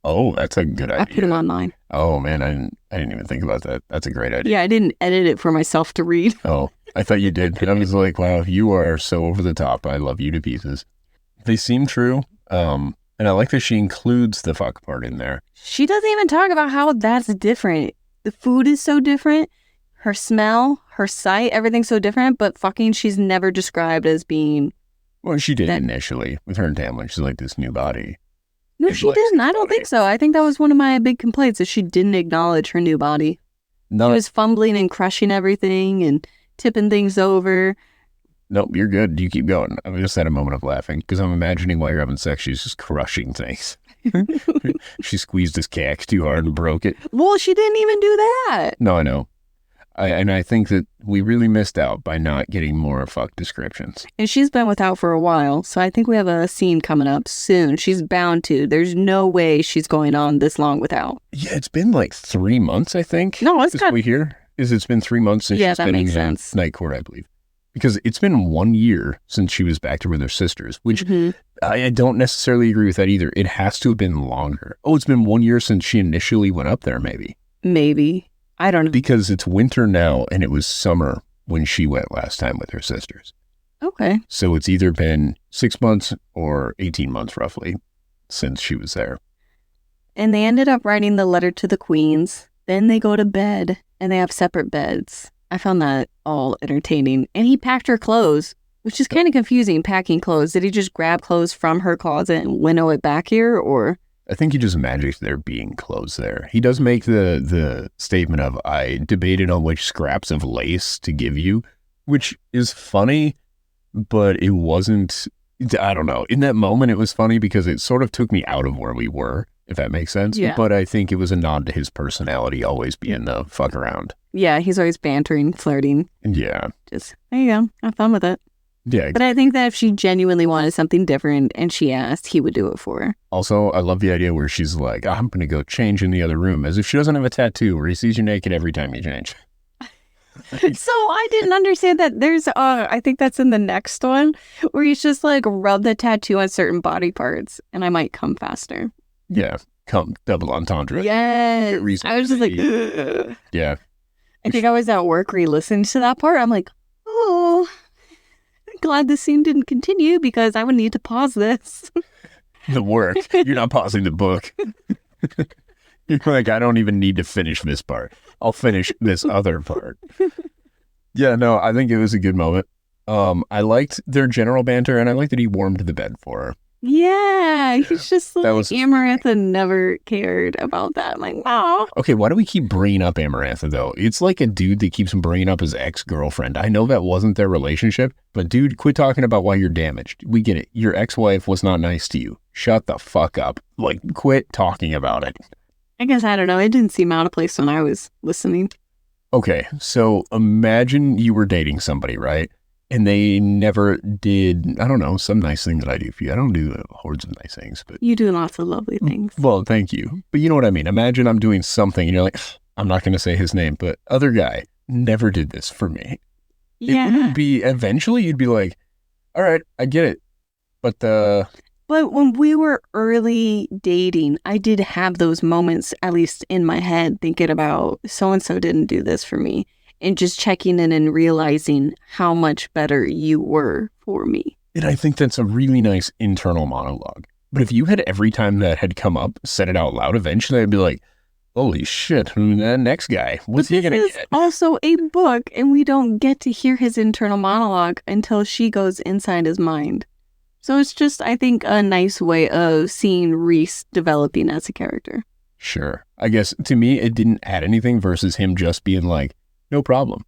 Oh, that's a good idea. I put them online. Oh, man, I didn't even think about that. That's a great idea. Yeah, I didn't edit it for myself to read. Oh, I thought you did. I was like, wow, you are so over the top. I love you to pieces. They seem true. And I like that she includes the fuck part in there. She doesn't even talk about how that's different. The food is so different. Her smell, her sight, everything's so different. But fucking, she's never described as being... Well, she did initially with her and Tamlin. She's like, this new body. No, she didn't. I don't think so. I think that was one of my big complaints, is she didn't acknowledge her new body. She was fumbling and crushing everything and tipping things over. Nope, you're good. You keep going. I just had a moment of laughing because I'm imagining while you're having sex, she's just crushing things. She squeezed this cack too hard and broke it. Well, she didn't even do that. No, I know. I think that we really missed out by not getting more fuck descriptions. And she's been without for a while, so I think we have a scene coming up soon. She's bound to. There's no way she's going on this long without. Yeah, it's been like 3 months, I think. No, it's got... we hear is it's been 3 months since she's been in Night Court, I believe. Because it's been 1 year since she was back to with her sisters, which I don't necessarily agree with that either. It has to have been longer. Oh, it's been 1 year since she initially went up there, maybe. Maybe. I don't know. Because it's winter now, and it was summer when she went last time with her sisters. Okay. So it's either been 6 months or 18 months, roughly, since she was there. And they ended up writing the letter to the queens. Then they go to bed, and they have separate beds. I found that all entertaining. And he packed her clothes, which is kind of confusing, packing clothes. Did he just grab clothes from her closet and winnow it back here, or... I think he just magics there being clothes there. He does make the statement of, I debated on which scraps of lace to give you, which is funny, but it wasn't, I don't know. In that moment, it was funny because it sort of took me out of where we were, if that makes sense. Yeah. But I think it was a nod to his personality always being the fuck around. Yeah, he's always bantering, flirting. Yeah. Just, there you go. Have fun with it. Yeah. But I think that if she genuinely wanted something different and she asked, he would do it for her. Also, I love the idea where she's like, I'm going to go change in the other room, as if she doesn't have a tattoo where he sees you naked every time you change. So I didn't understand that there's, I think that's in the next one, where he's just like, rub the tattoo on certain body parts and I might come faster. Yeah. Come double entendre. Yes. I was just like, ugh. Yeah. I think I was at work re-listening to that part. I'm like, oh, glad this scene didn't continue because I would need to pause this. The work. You're not pausing the book. You're like, I don't even need to finish this part. I'll finish this other part. Yeah, no, I think it was a good moment. I liked their general banter, and I liked that he warmed the bed for her. Yeah, he's just like, That was- Amarantha never cared about that. I'm like, wow. Okay, why do we keep bringing up Amarantha, though? It's like a dude that keeps bringing up his ex-girlfriend. I know that wasn't their relationship, but dude, quit talking about why you're damaged. We get it. Your ex-wife was not nice to you. Shut the fuck up. Like, quit talking about it. I guess, I don't know. It didn't seem out of place when I was listening. Okay, so imagine you were dating somebody, right? And they never did, I don't know, some nice thing that I do for you. I don't do hordes of nice things, but... You do lots of lovely things. Well, thank you. But you know what I mean? Imagine I'm doing something and you're like, I'm not going to say his name, but other guy never did this for me. Yeah. It would be, eventually you'd be like, all right, I get it. But But when we were early dating, I did have those moments, at least in my head, thinking about so-and-so didn't do this for me. And just checking in and realizing how much better you were for me. And I think that's a really nice internal monologue. But if you had every time that had come up, said it out loud, eventually I'd be like, holy shit, that next guy, what's he going to This is get? also a book, and we don't get to hear his internal monologue until she goes inside his mind. So it's just, I think, a nice way of seeing Rhys developing as a character. Sure. I guess to me, it didn't add anything versus him just being like, no problem.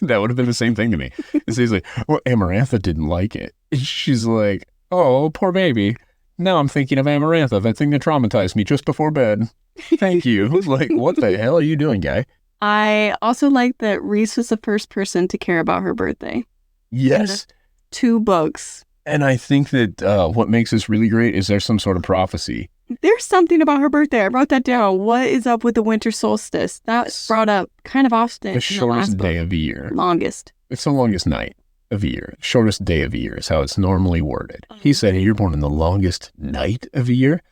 That would have been the same thing to me. He's like, well, Amarantha didn't like it. She's like, oh, poor baby. Now I'm thinking of Amarantha, that thing that traumatized me just before bed. Thank you. Like, what the hell are you doing, guy? I also like that Rhys was the first person to care about her birthday. Yes. 2 books. And I think that what makes this really great is there's some sort of prophecy. There's something about her birthday. I wrote that down. What is up with the winter solstice? That's brought up kind of often. The shortest day of the year. Longest. It's the longest night of the year. Shortest day of the year is how it's normally worded. He said, hey, you're born in the longest night of the year.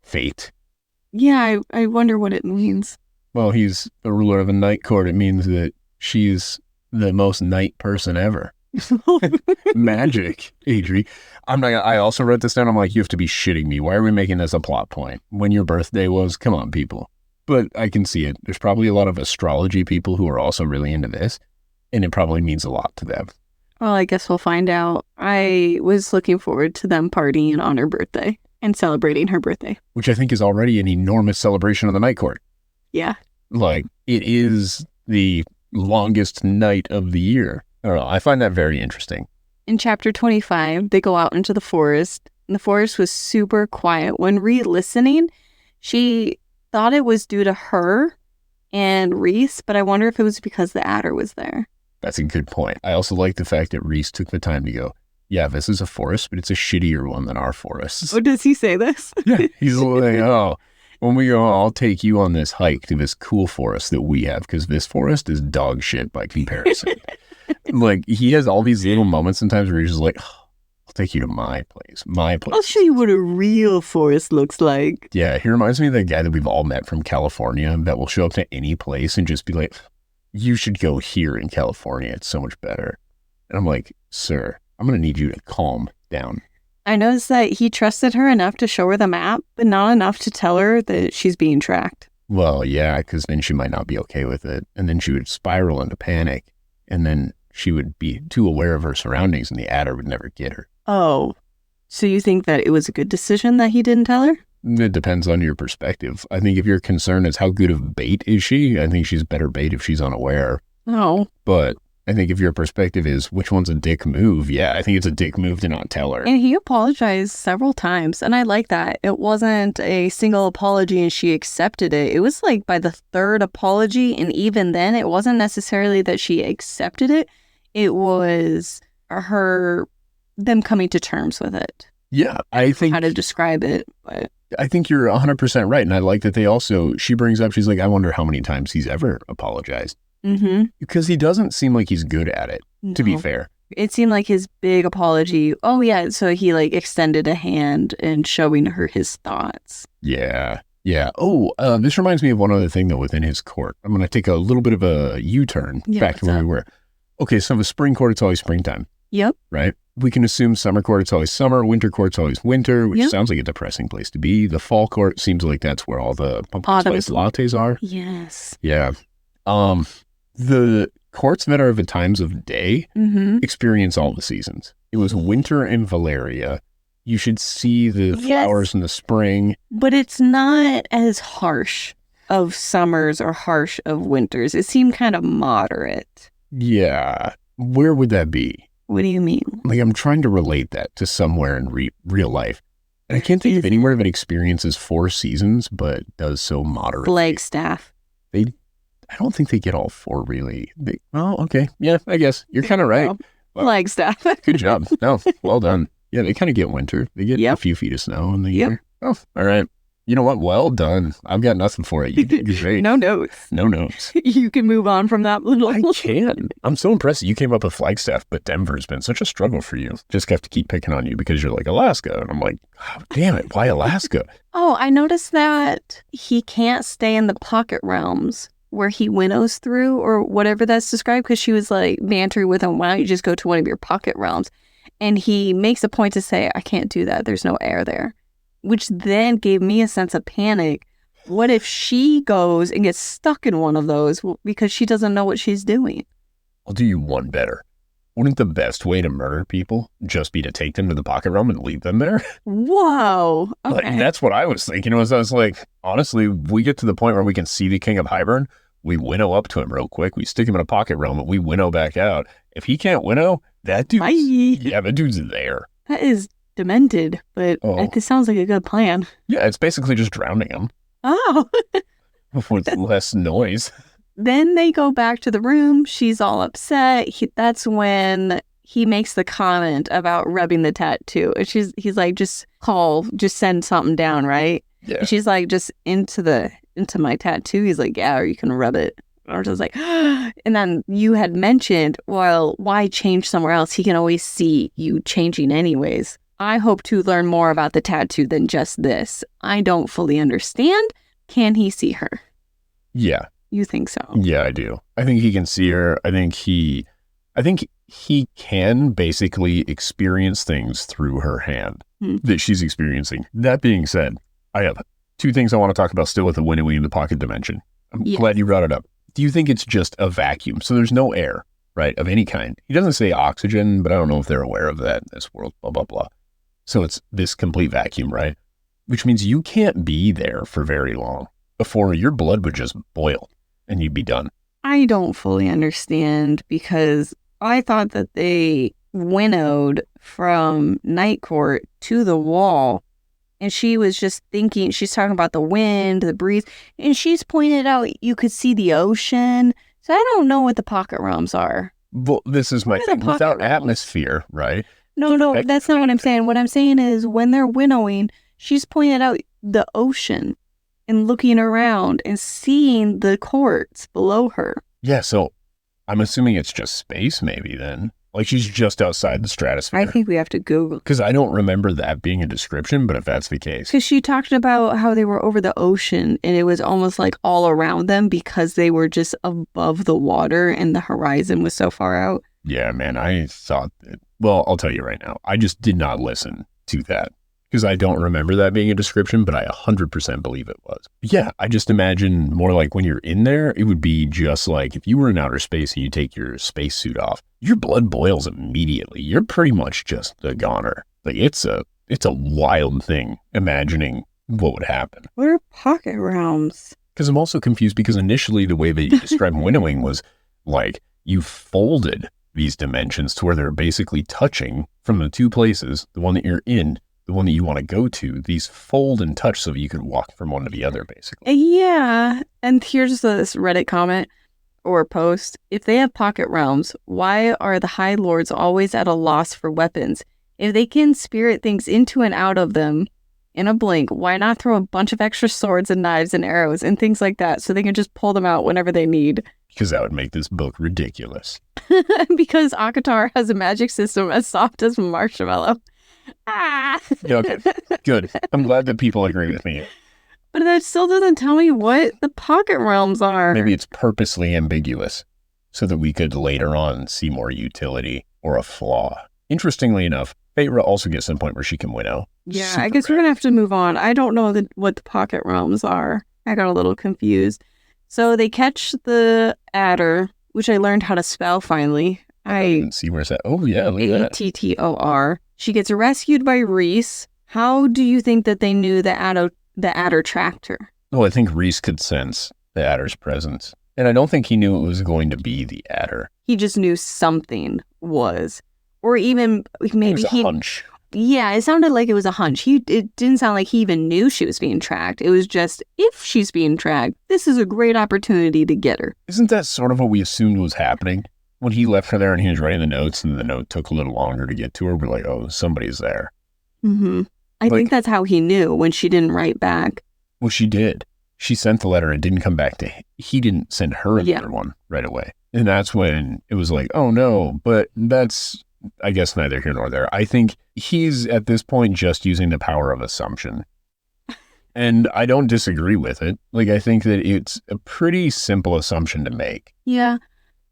Fate. Yeah, I wonder what it means. Well, he's the ruler of a night court. It means that she's the most night person ever. Magic, Adri. I also wrote this down. I'm like, you have to be shitting me. Why are we making this a plot point? When your birthday was? Come on, people. But I can see it. There's probably a lot of astrology people who are also really into this, and it probably means a lot to them. Well, I guess we'll find out. I was looking forward to them partying on her birthday and celebrating her birthday. Which I think is already an enormous celebration of the night court. Yeah. Like, it is the longest night of the year. I don't know. I find that very interesting. In chapter 25, they go out into the forest, and the forest was super quiet. When re-listening, she thought it was due to her and Rhys, but I wonder if it was because the adder was there. That's a good point. I also like the fact that Rhys took the time to go, yeah, this is a forest, but it's a shittier one than our forests. Oh, does he say this? Yeah, he's like, oh, when we go, I'll take you on this hike to this cool forest that we have, because this forest is dog shit by comparison. Like, he has all these little moments sometimes where he's just like, oh, I'll take you to my place. I'll show you what a real forest looks like. Yeah, he reminds me of that guy that we've all met from California that will show up to any place and just be like, you should go here in California. It's so much better. And I'm like, sir, I'm going to need you to calm down. I noticed that he trusted her enough to show her the map, but not enough to tell her that she's being tracked. Well, yeah, because then she might not be okay with it. And then she would spiral into panic. And then she would be too aware of her surroundings and the adder would never get her. Oh, so you think that it was a good decision that he didn't tell her? It depends on your perspective. I think if your concern is how good of bait is she, I think she's better bait if she's unaware. Oh. But I think if your perspective is which one's a dick move, yeah, I think it's a dick move to not tell her. And he apologized several times, and I like that. It wasn't a single apology and she accepted it. It was like by the 3rd apology, and even then, it wasn't necessarily that she accepted it. It was them coming to terms with it. Yeah, I think... How to describe it, but... I think you're 100% right, and I like that she brings up, she's like, I wonder how many times he's ever apologized. Mm-hmm. Because he doesn't seem like he's good at it, to be fair. It seemed like his big apology, oh yeah, so he like extended a hand and showing her his thoughts. Yeah. Oh, this reminds me of one other thing, though, within his court. I'm going to take a little bit of a U-turn back to where we were. Okay, so the spring court, it's always springtime. Yep. Right? We can assume summer court, it's always summer. Winter court, it's always winter, which sounds like a depressing place to be. The fall court seems like that's where all the pumpkin spice lattes are. Yes. Yeah. The courts that are of the times of day experience all the seasons. It was winter in Valeria, You should see the flowers in the spring. But it's not as harsh of summers or harsh of winters. It seemed kind of moderate. Yeah. Where would that be? What do you mean? Like, I'm trying to relate that to somewhere in real life. And I can't think of anywhere that experiences 4 seasons, but does so moderately. Flagstaff. I don't think they get all 4, really. Okay. Yeah, I guess. You're kind of right. Well, Flagstaff. Good job. No, well done. Yeah, they kind of get winter. They get a few feet of snow in the year. Oh, all right. You know what? Well done. I've got nothing for it. You did great. No notes. No notes. You can move on from that little. I can. I'm so impressed you came up with Flagstaff, but Denver's been such a struggle for you. Just have to keep picking on you because you're like Alaska. And I'm like, oh, damn it. Why Alaska? Oh, I noticed that he can't stay in the pocket realms where he winnows through or whatever that's described, because she was like bantering with him, why don't you just go to one of your pocket realms? And he makes a point to say, I can't do that. There's no air there. Which then gave me a sense of panic. What if she goes and gets stuck in one of those because she doesn't know what she's doing? I'll do you one better. Wouldn't the best way to murder people just be to take them to the pocket realm and leave them there? Whoa. Okay. Like, that's what I was thinking. I was like, honestly, we get to the point where we can see the King of Hybern. We winnow up to him real quick. We stick him in a pocket realm and we winnow back out. If he can't winnow, that dude's there. That is demented, but it sounds like a good plan. Yeah, it's basically just drowning him. Oh. With less noise. Then they go back to the room. She's all upset. That's when he makes the comment about rubbing the tattoo. And he's like, just send something down, right? Yeah. And she's like, just into my tattoo. He's like, yeah, or you can rub it. Or just like, and then you had mentioned, well, why change somewhere else? He can always see you changing anyways. I hope to learn more about the tattoo than just this. I don't fully understand. Can he see her? Yeah. You think so? Yeah, I do. I think he can see her. I think he can basically experience things through her hand that she's experiencing. That being said, I have 2 things I want to talk about still with the winnowing in the pocket dimension. I'm glad you brought it up. Do you think it's just a vacuum? So there's no air, right, of any kind. He doesn't say oxygen, but I don't know if they're aware of that in this world, blah, blah, blah. So it's this complete vacuum, right? Which means you can't be there for very long before your blood would just boil and you'd be done. I don't fully understand, because I thought that they winnowed from Night Court to the wall. And she was just thinking, she's talking about the wind, the breeze, and she's pointed out you could see the ocean. So I don't know what the pocket realms are. Well, this is my thing. Without atmosphere, right? No, that's not what I'm saying. What I'm saying is when they're winnowing, she's pointed out the ocean and looking around and seeing the courts below her. Yeah, so I'm assuming it's just space maybe then. Like she's just outside the stratosphere. I think we have to Google. Because I don't remember that being a description, but if that's the case. Because she talked about how they were over the ocean and it was almost like all around them because they were just above the water and the horizon was so far out. Yeah, man, I thought that. Well, I'll tell you right now. I just did not listen to that because I don't remember that being a description, but I 100% believe it was. Yeah, I just imagine more like when you're in there, it would be just like if you were in outer space and you take your spacesuit off, your blood boils immediately. You're pretty much just a goner. Like it's a wild thing imagining what would happen. What are pocket realms? Because I'm also confused because initially the way that you described winnowing was like you folded these dimensions to where they're basically touching from the 2 places, the one that you're in, the one that you want to go to, these fold and touch so you could walk from one to the other, basically. Yeah. And here's this Reddit comment or post. If they have pocket realms, why are the High Lords always at a loss for weapons? If they can spirit things into and out of them in a blink, why not throw a bunch of extra swords and knives and arrows and things like that so they can just pull them out whenever they need? Because that would make this book ridiculous. Because Akatar has a magic system as soft as marshmallow. Ah. Okay, good. I'm glad that people agree with me. But that still doesn't tell me what the pocket realms are. Maybe it's purposely ambiguous so that we could later on see more utility or a flaw. Interestingly enough, Feyre also gets to the point where she can winnow. Yeah, I guess we're going to have to move on. I don't know what the pocket realms are. I got a little confused. So they catch the adder, which I learned how to spell finally. I didn't see where it's at. Oh, yeah, look at that. Attor. She gets rescued by Rhys. How do you think that they knew the adder tracked her? Oh, I think Rhys could sense the adder's presence. And I don't think he knew it was going to be the adder. He just knew something was. Or even maybe it was a hunch. Yeah, it sounded like it was a hunch. It didn't sound like he even knew she was being tracked. It was just, if she's being tracked, this is a great opportunity to get her. Isn't that sort of what we assumed was happening? When he left her there and he was writing the notes and the note took a little longer to get to her, we're like, oh, somebody's there. Mm-hmm. I think that's how he knew when she didn't write back. Well, she did. She sent the letter and didn't come back to him. He didn't send her another one right away. And that's when it was like, oh, no. But that's, I guess, neither here nor there. I think he's, at this point, just using the power of assumption. And I don't disagree with it. Like, I think that it's a pretty simple assumption to make. Yeah.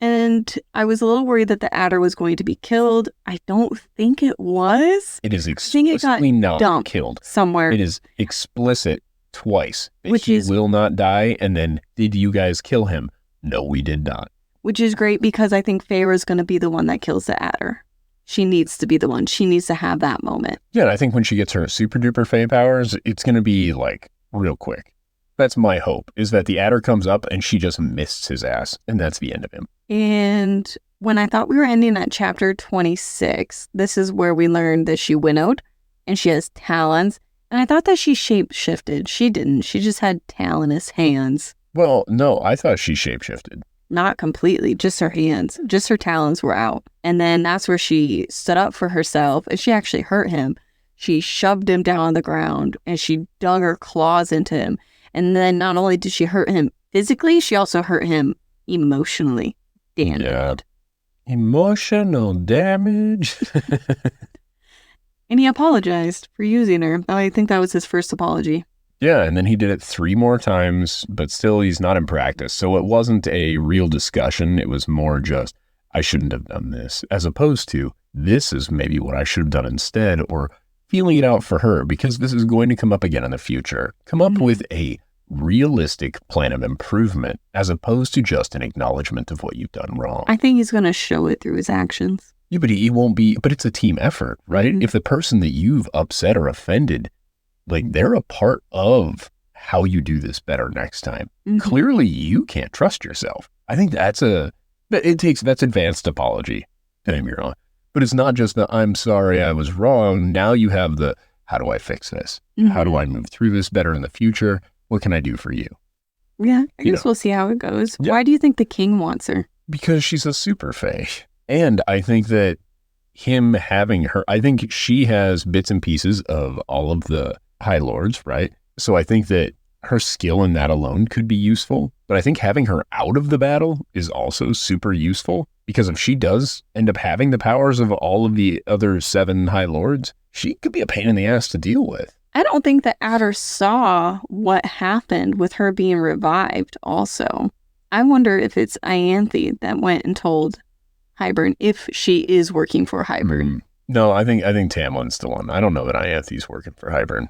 And I was a little worried that the adder was going to be killed. I don't think it was. It is explicitly not killed. Somewhere. It is explicit twice. Which he will not die. And then, did you guys kill him? No, we did not. Which is great because I think Feyre is going to be the one that kills the adder. She needs to be the one. She needs to have that moment. Yeah, and I think when she gets her super duper Fae powers, it's going to be like real quick. That's my hope, is that the adder comes up and she just mists his ass. And that's the end of him. And when I thought we were ending at chapter 26, this is where we learned that she winnowed and she has talons. And I thought that she shape-shifted. She didn't. She just had talonous hands. Well, no, I thought she shape-shifted. Not completely, just her hands. Just her talons were out. And then that's where she stood up for herself and she actually hurt him. She shoved him down on the ground and she dug her claws into him. And then not only did she hurt him physically, she also hurt him emotionally. Damn. Yeah. Emotional damage. And he apologized for using her. I think that was his first apology. Yeah, and then he did it 3 more times, but still he's not in practice. So it wasn't a real discussion. It was more just, I shouldn't have done this, as opposed to, this is maybe what I should have done instead, or feeling it out for her, because this is going to come up again in the future. Come up with a realistic plan of improvement, as opposed to just an acknowledgement of what you've done wrong. I think he's going to show it through his actions. Yeah, but he won't be, but it's a team effort, right? If the person that you've upset or offended, like, they're a part of how you do this better next time. Clearly, you can't trust yourself. I think that's advanced apology. Don't get me wrong. But it's not just the, I'm sorry I was wrong. Now you have the, how do I fix this? How do I move through this better in the future? What can I do for you? Yeah, I guess we'll see how it goes. Yeah. Why do you think the king wants her? Because she's a super fae. And I think that him having her, I think she has bits and pieces of all of the High Lords, right? So I think that her skill in that alone could be useful. But I think having her out of the battle is also super useful. Because if she does end up having the powers of all of the other 7 High Lords, she could be a pain in the ass to deal with. I don't think the adder saw what happened with her being revived also. I wonder if it's Ianthe that went and told Hybern if she is working for Hybern. No, I think Tamlin's the one. I don't know that Ianthe's working for Hybern.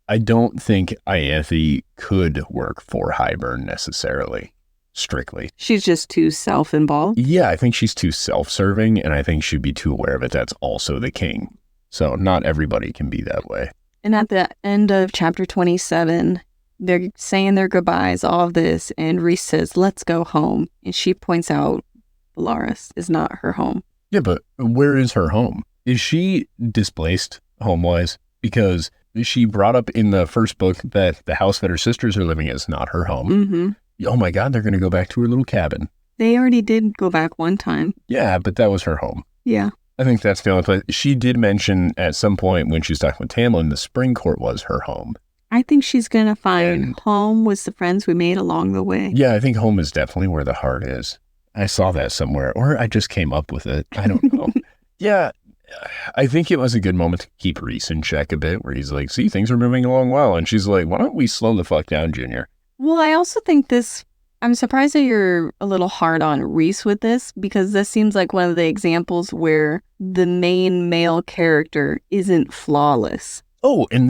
I don't think Ianthe could work for Hybern necessarily, strictly. She's just too self-involved? Yeah, I think she's too self-serving, and I think she'd be too aware of it. That's also the king. So not everybody can be that way. And at the end of chapter 27, they're saying their goodbyes, all of this, and Rhys says, let's go home. And she points out Velaris is not her home. Yeah, but where is her home? Is she displaced home-wise? Because she brought up in the first book that the house that her sisters are living in is not her home. Oh my God, they're going to go back to her little cabin. They already did go back one time. Yeah, but that was her home. Yeah. I think that's the only place. She did mention at some point when she was talking with Tamlin, the spring court was her home. I think she's going to find home with the friends we made along the way. Yeah, I think home is definitely where the heart is. I saw that somewhere, or I just came up with it. I don't know. Yeah, I think it was a good moment to keep Rhys in check a bit, where he's like, see, things are moving along well. And she's like, why don't we slow the fuck down, Junior? Well, I also think I'm surprised that you're a little hard on Rhys with this, because this seems like one of the examples where the main male character isn't flawless. Oh, and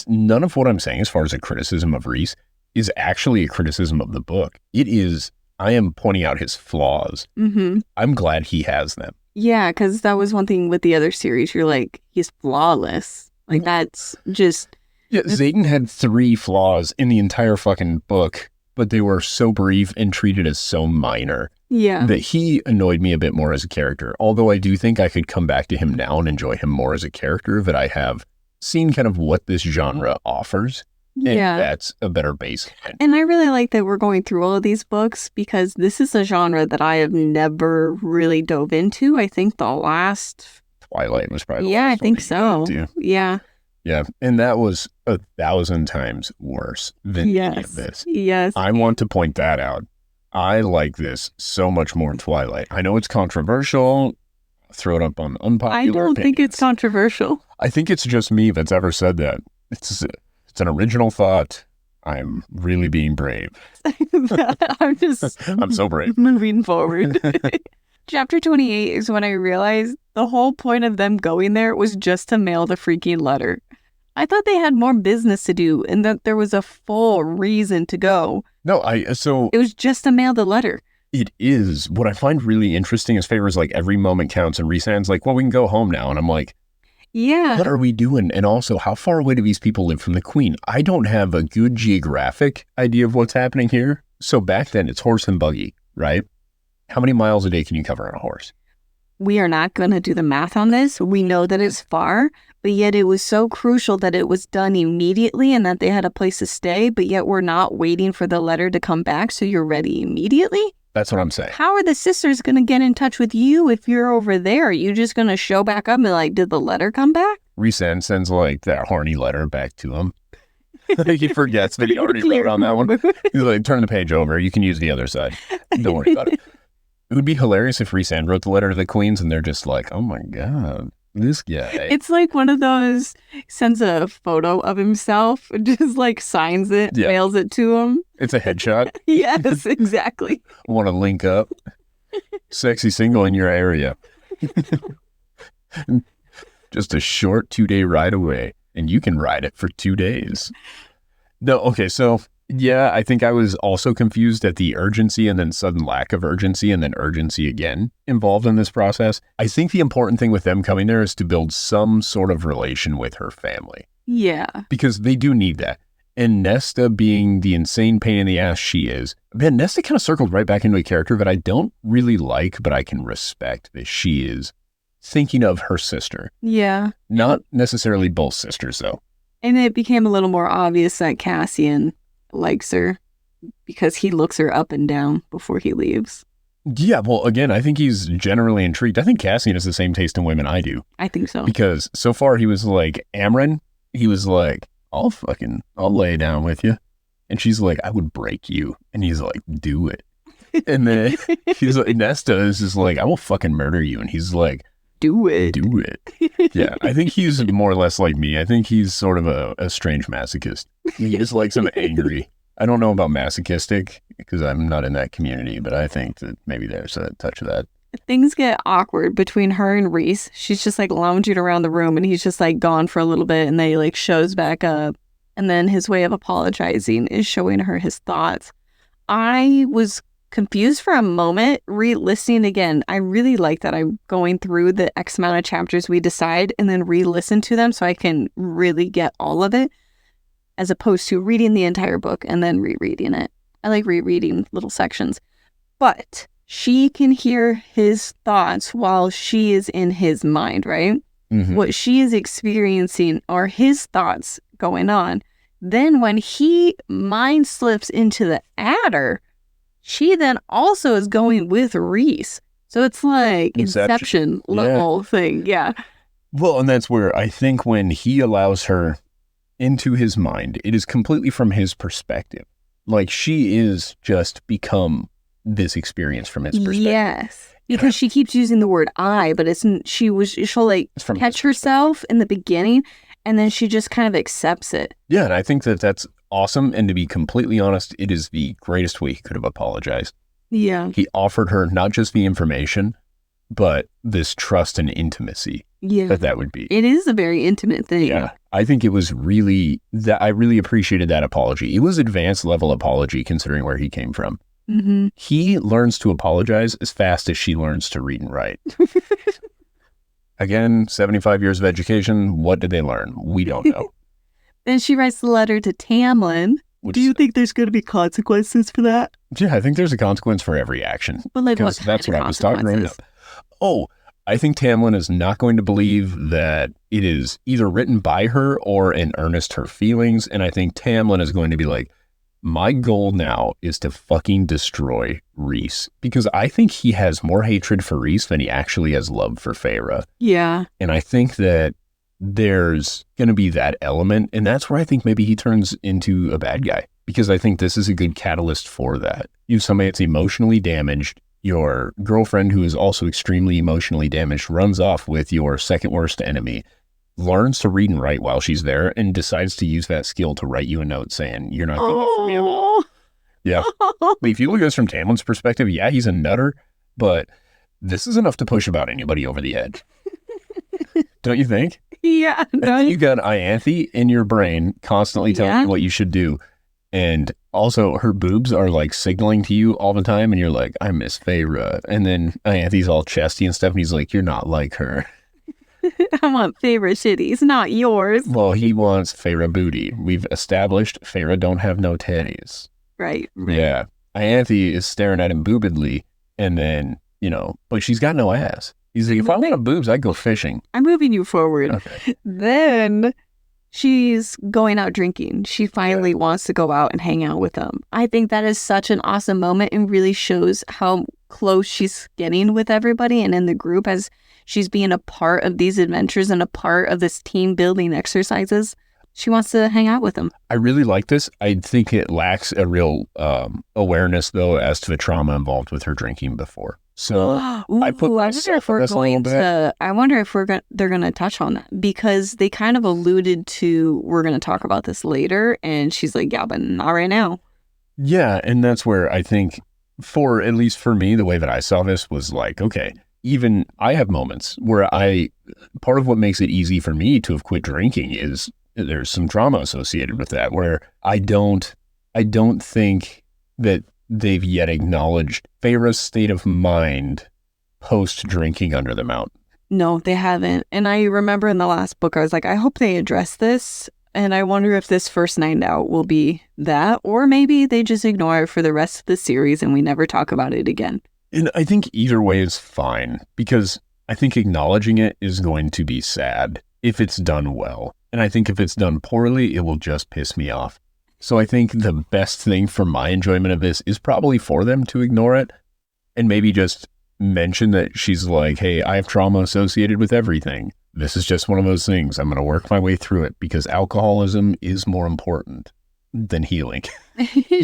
none of what I'm saying as far as a criticism of Rhys is actually a criticism of the book. It is I am pointing out his flaws. Mm-hmm. I'm glad he has them. Yeah, because that was one thing with the other series. You're like, he's flawless. Like, that's just... Yeah, Xaden had 3 flaws in the entire fucking book, but they were so brief and treated as so minor that he annoyed me a bit more as a character. Although I do think I could come back to him now and enjoy him more as a character, that I have seen kind of what this genre offers. And that's a better baseline. And I really like that we're going through all of these books because this is a genre that I have never really dove into. I think the last... Twilight was probably the I last think one so. Yeah. Yeah, and that was 1,000 times worse than any of this. Yes. I want to point that out. I like this so much more than Twilight. I know it's controversial. Throw it up on unpopular I don't think it's controversial. I think it's just me that's ever said that. It's an original thought. I'm really being brave. I'm so brave. Moving forward. Chapter 28 is when I realized the whole point of them going there was just to mail the freaking letter. I thought they had more business to do and that there was a full reason to go. No, it was just to mail the letter. It is. What I find really interesting is Feyre's like, every moment counts, and Rhysand's like, well, we can go home now. And I'm like, yeah. What are we doing? And also, how far away do these people live from the queen? I don't have a good geographic idea of what's happening here. So back then, it's horse and buggy, right? How many miles a day can you cover on a horse? We are not going to do the math on this. We know that it's far, but yet it was so crucial that it was done immediately and that they had a place to stay, but yet we're not waiting for the letter to come back so you're ready immediately? That's what I'm saying. How are the sisters going to get in touch with you if you're over there? Are you just going to show back up and like, did the letter come back? Rhysand sends like that horny letter back to him. He forgets that he already wrote on that one. He's like, turn the page over. You can use the other side. Don't worry about it. It would be hilarious if Rhysand wrote the letter to the queens and they're just like, oh my God, this guy. It's like one of those, sends a photo of himself, just like signs it, mails it to him. It's a headshot. Yes, exactly. Want to link up? Sexy single in your area. Just a short 2-day ride away, and you can ride it for 2 days. No, okay, so... yeah, I think I was also confused at the urgency and then sudden lack of urgency and then urgency again involved in this process. I think the important thing with them coming there is to build some sort of relation with her family. Yeah. Because they do need that. And Nesta being the insane pain in the ass she is, man, Nesta kind of circled right back into a character that I don't really like, but I can respect that she is thinking of her sister. Yeah. Not necessarily both sisters, though. And it became a little more obvious that Cassian likes her because he looks her up and down before he leaves. Yeah, well, again, I think he's generally intrigued. I think Cassian has the same taste in women I do. I think so. Because so far he was like, Amren, he was like, I'll lay down with you. And she's like, I would break you. And he's like, do it. And then he's like, Nesta is just like, I will fucking murder you. And he's like, do it. Do it. Yeah, I think he's more or less like me. I think he's sort of a strange masochist. He just likes him angry. I don't know about masochistic because I'm not in that community, but I think that maybe there's a touch of that. Things get awkward between her and Rhys. She's just like lounging around the room and he's just like gone for a little bit and then he like shows back up. And then his way of apologizing is showing her his thoughts. I was confused for a moment, re-listening again. I really like that I'm going through the X amount of chapters we decide and then re-listen to them so I can really get all of it, as opposed to reading the entire book and then rereading it. I like rereading little sections. But she can hear his thoughts while she is in his mind, right? Mm-hmm. What she is experiencing are his thoughts going on. Then when he mind slips into the adder, she then also is going with Rhys. So it's like Inception level thing. Yeah. Well, and that's where I think when he allows her into his mind, it is completely from his perspective. Like she is just become this experience from his perspective. Yes. Because she keeps using the word I, but she'll like catch herself in the beginning and then she just kind of accepts it. Yeah. And I think that that's awesome. And to be completely honest, it is the greatest way he could have apologized. Yeah. He offered her not just the information, but this trust and intimacy that would be. It is a very intimate thing. Yeah. I think it was really, I really appreciated that apology. It was advanced level apology considering where he came from. Mm-hmm. He learns to apologize as fast as she learns to read and write. Again, 75 years of education. What did they learn? We don't know. Then she writes the letter to Tamlin. Do you think there's going to be consequences for that? Yeah, I think there's a consequence for every action. But like, what that's what I was talking about. Oh, I think Tamlin is not going to believe that it is either written by her or in earnest her feelings. And I think Tamlin is going to be like, my goal now is to fucking destroy Rhys. Because I think he has more hatred for Rhys than he actually has love for Feyre. Yeah. And I think that there's going to be that element. And that's where I think maybe he turns into a bad guy. Because I think this is a good catalyst for that. You have somebody that's emotionally damaged. Your girlfriend, who is also extremely emotionally damaged, runs off with your second worst enemy, learns to read and write while she's there, and decides to use that skill to write you a note saying, you're not good for me. Yeah. But if you look at this from Tamlin's perspective, yeah, he's a nutter, but this is enough to push about anybody over the edge. Don't you think? Yeah. You got Ianthe in your brain constantly telling you what you should do. And also her boobs are like signaling to you all the time. And you're like, I miss Feyre. And then Ianthe's all chesty and stuff. And he's like, you're not like her. I want Feyre shitties, not yours. Well, he wants Feyre booty. We've established Feyre don't have no titties. Right. Yeah. Ianthe is staring at him boobedly. And then, but she's got no ass. He's like, if I wanted boobs, I'd go fishing. I'm moving you forward. Okay. Then she's going out drinking. She finally wants to go out and hang out with him. I think that is such an awesome moment and really shows how close she's getting with everybody and in the group as she's being a part of these adventures and a part of this team building exercises. She wants to hang out with him. I really like this. I think it lacks a real awareness, though, as to the trauma involved with her drinking before. So I wonder if they're going to touch on that, because they kind of alluded to, we're going to talk about this later. And she's like, yeah, but not right now. Yeah. And that's where I think at least for me, the way that I saw this was like, okay, even I have moments where part of what makes it easy for me to have quit drinking is there's some trauma associated with that, where I don't think that they've yet acknowledged Feyre's state of mind post-drinking under the mountain. No, they haven't. And I remember in the last book, I was like, I hope they address this. And I wonder if this first night out will be that, or maybe they just ignore it for the rest of the series and we never talk about it again. And I think either way is fine, because I think acknowledging it is going to be sad if it's done well. And I think if it's done poorly, it will just piss me off. So I think the best thing for my enjoyment of this is probably for them to ignore it and maybe just mention that she's like, hey, I have trauma associated with everything. This is just one of those things. I'm going to work my way through it because alcoholism is more important than healing.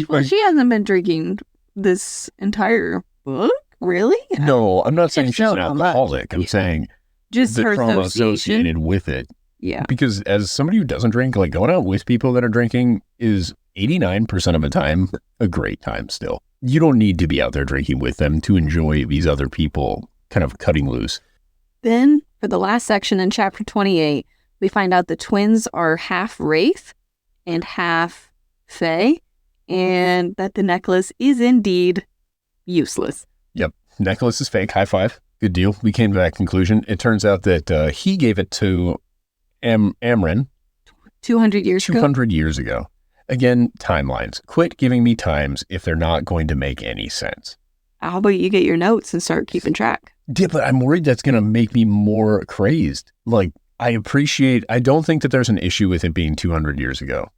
Well, she hasn't been drinking this entire book, really? No, I'm not saying she's an alcoholic. I'm saying just the her trauma associated with it. Yeah. Because as somebody who doesn't drink, like going out with people that are drinking is 89% of the time a great time still. You don't need to be out there drinking with them to enjoy these other people kind of cutting loose. Then for the last section in chapter 28, we find out the twins are half wraith and half fae, and that the necklace is indeed useless. Yep. Necklace is fake. High five. Good deal. We came to that conclusion. It turns out that he gave it to Amren 200 years ago. Again, timelines. Quit giving me times if they're not going to make any sense. How about you get your notes and start keeping track? Yeah, but I'm worried that's going to make me more crazed. Like, I don't think that there's an issue with it being 200 years ago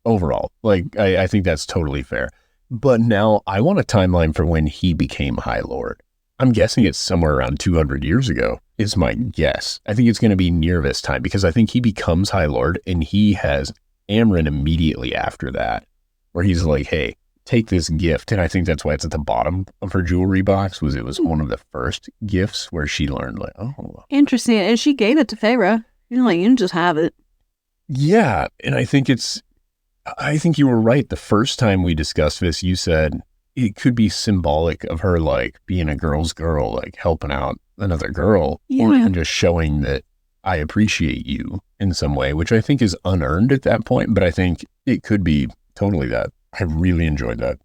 overall. Like, I think that's totally fair. But now I want a timeline for when he became High Lord. I'm guessing it's somewhere around 200 years ago is my guess. I think it's going to be near this time because I think he becomes High Lord and he has Amren immediately after that, where he's like, hey, take this gift. And I think that's why it's at the bottom of her jewelry box. It was one of the first gifts where she learned, like, oh. Interesting. And she gave it to Feyre. You can just have it. Yeah. And I think you were right. The first time we discussed this, you said it could be symbolic of her, like, being a girl's girl, like helping out another girl, or even just showing that I appreciate you in some way, which I think is unearned at that point. But I think it could be totally that. I really enjoyed that.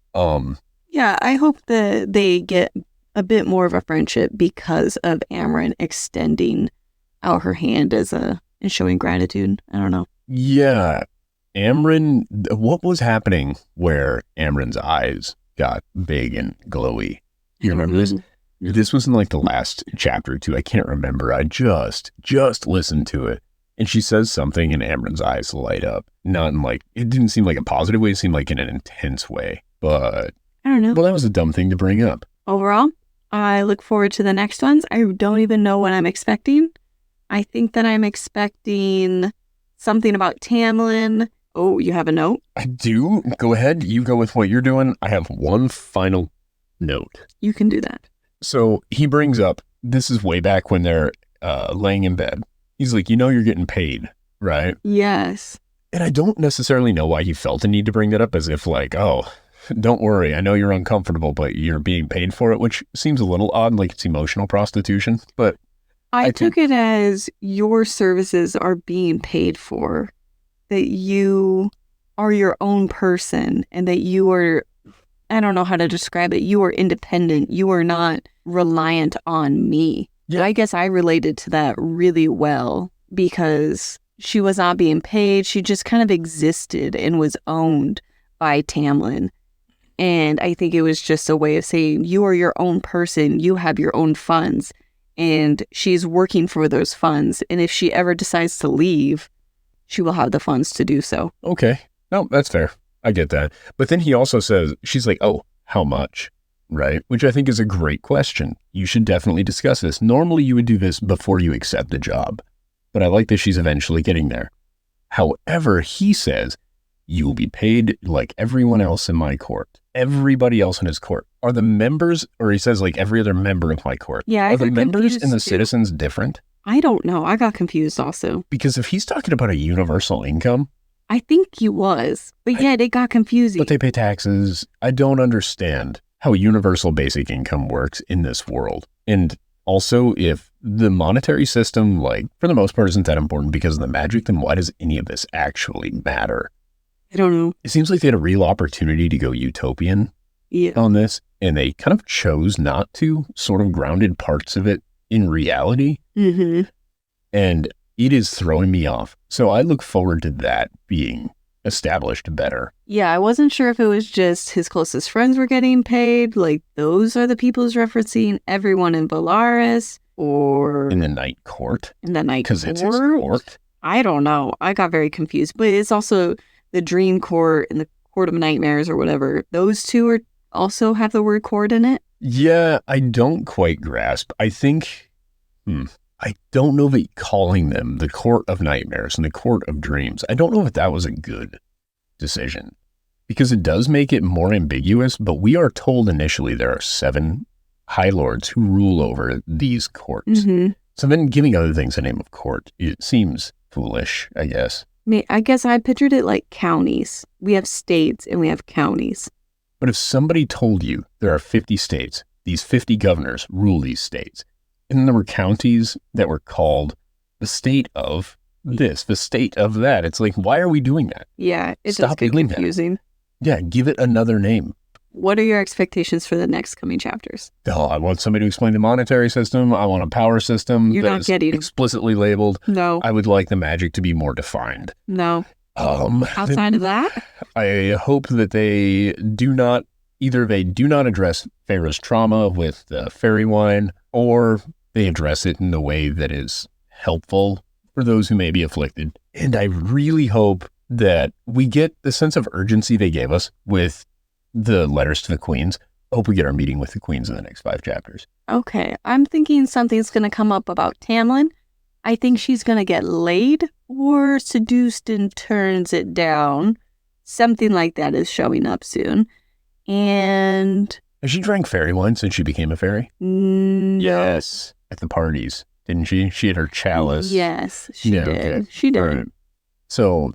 Yeah, I hope that they get a bit more of a friendship because of Amryn extending out her hand and showing gratitude. I don't know. Yeah. Amryn, what was happening where Amryn's eyes got big and glowy? You remember this? This was in like the last chapter or two. I can't remember. I just listened to it. And she says something and Amryn's eyes light up. Not in like, it didn't seem like a positive way. It seemed like in an intense way. But I don't know. Well, that was a dumb thing to bring up. Overall, I look forward to the next ones. I don't even know what I'm expecting. I think that I'm expecting something about Tamlin. Oh, you have a note? I do. Go ahead. You go with what you're doing. I have one final note. You can do that. So he brings up, this is way back when they're laying in bed. He's like, you're getting paid, right? Yes. And I don't necessarily know why he felt the need to bring that up, as if like, oh, don't worry. I know you're uncomfortable, but you're being paid for it, which seems a little odd, like it's emotional prostitution. But I took it as your services are being paid for, that you are your own person and that you are, I don't know how to describe it, you are independent. You are not reliant on me. Yeah. I guess I related to that really well because she was not being paid. She just kind of existed and was owned by Tamlin. And I think it was just a way of saying, you are your own person. You have your own funds. And she's working for those funds. And if she ever decides to leave, she will have the funds to do so. Okay. No, that's fair. I get that. But then he also says, she's like, oh, how much? Right? Which I think is a great question. You should definitely discuss this. Normally you would do this before you accept the job. But I like that she's eventually getting there. However, he says, you will be paid like everyone else in my court. Everybody else in his court. Are the members, or he says like every other member of my court. Yeah, are the members and the citizens different? I don't know. I got confused also. Because if he's talking about a universal income. I think he was. But yet it got confusing. But they pay taxes. I don't understand how universal basic income works in this world. And also, if the monetary system, like, for the most part, isn't that important because of the magic, then why does any of this actually matter? I don't know. It seems like they had a real opportunity to go utopian on this, and they kind of chose not to, sort of grounded parts of it in reality. Mm-hmm. And it is throwing me off. So I look forward to that being established better. Yeah, I wasn't sure if it was just his closest friends were getting paid, like those are the people he's referencing, everyone in Valaris, or in the Night Court. In the Night Court? Because it's his court. I don't know. I got very confused. But it's also the Dream Court and the Court of Nightmares or whatever. Those two are also have the word court in it. Yeah, I don't quite grasp. I think, I don't know that calling them the Court of Nightmares and the Court of Dreams, I don't know if that was a good decision. Because it does make it more ambiguous, but we are told initially there are 7 High Lords who rule over these courts. Mm-hmm. So then giving other things the name of court, it seems foolish, I guess. I guess I pictured it like counties. We have states and we have counties. But if somebody told you there are 50 states, these 50 governors rule these states, and then there were counties that were called the state of this, the state of that, it's like, why are we doing that? Yeah, it does get confusing. Yeah, give it another name. What are your expectations for the next coming chapters? Oh, I want somebody to explain the monetary system. I want a power system that is explicitly labeled. No. I would like the magic to be more defined. No. Outside of that? I hope that they do not address Feyre's trauma with the fairy wine, or they address it in a way that is helpful for those who may be afflicted. And I really hope that we get the sense of urgency they gave us with the letters to the queens. I hope we get our meeting with the queens in the next 5 chapters. Okay, I'm thinking something's going to come up about Tamlin. I think she's going to get laid or seduced and turns it down. Something like that is showing up soon. And... Has she drank fairy wine since she became a fairy? No. Yes. At the parties, didn't she? She had her chalice. Yes, she did. Okay. She did. Right. So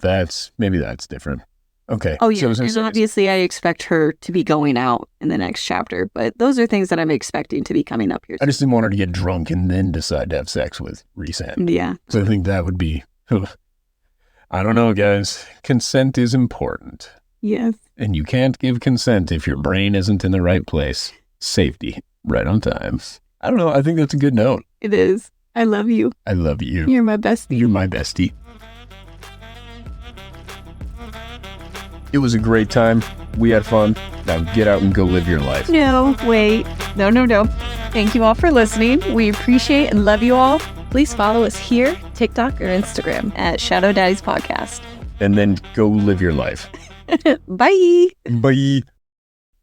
maybe that's different. Okay. Oh, yeah. And obviously, I expect her to be going out in the next chapter, but those are things that I'm expecting to be coming up here. I just didn't want her to get drunk and then decide to have sex with Rhys. Yeah. So I think that would be, I don't know, guys. Consent is important. Yes. And you can't give consent if your brain isn't in the right place. Safety, right on time. I don't know. I think that's a good note. It is. I love you. I love you. You're my bestie. You're my bestie. It was a great time. We had fun. Now get out and go live your life. No, wait. No. Thank you all for listening. We appreciate and love you all. Please follow us here, TikTok or Instagram at Shadow Daddies Podcast. And then go live your life. Bye. Bye.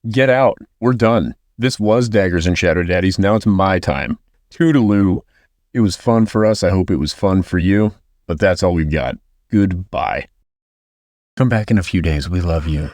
Get out. We're done. This was Daggers and Shadow Daddies. Now it's my time. Toodaloo. It was fun for us. I hope it was fun for you. But that's all we've got. Goodbye. Come back in a few days. We love you.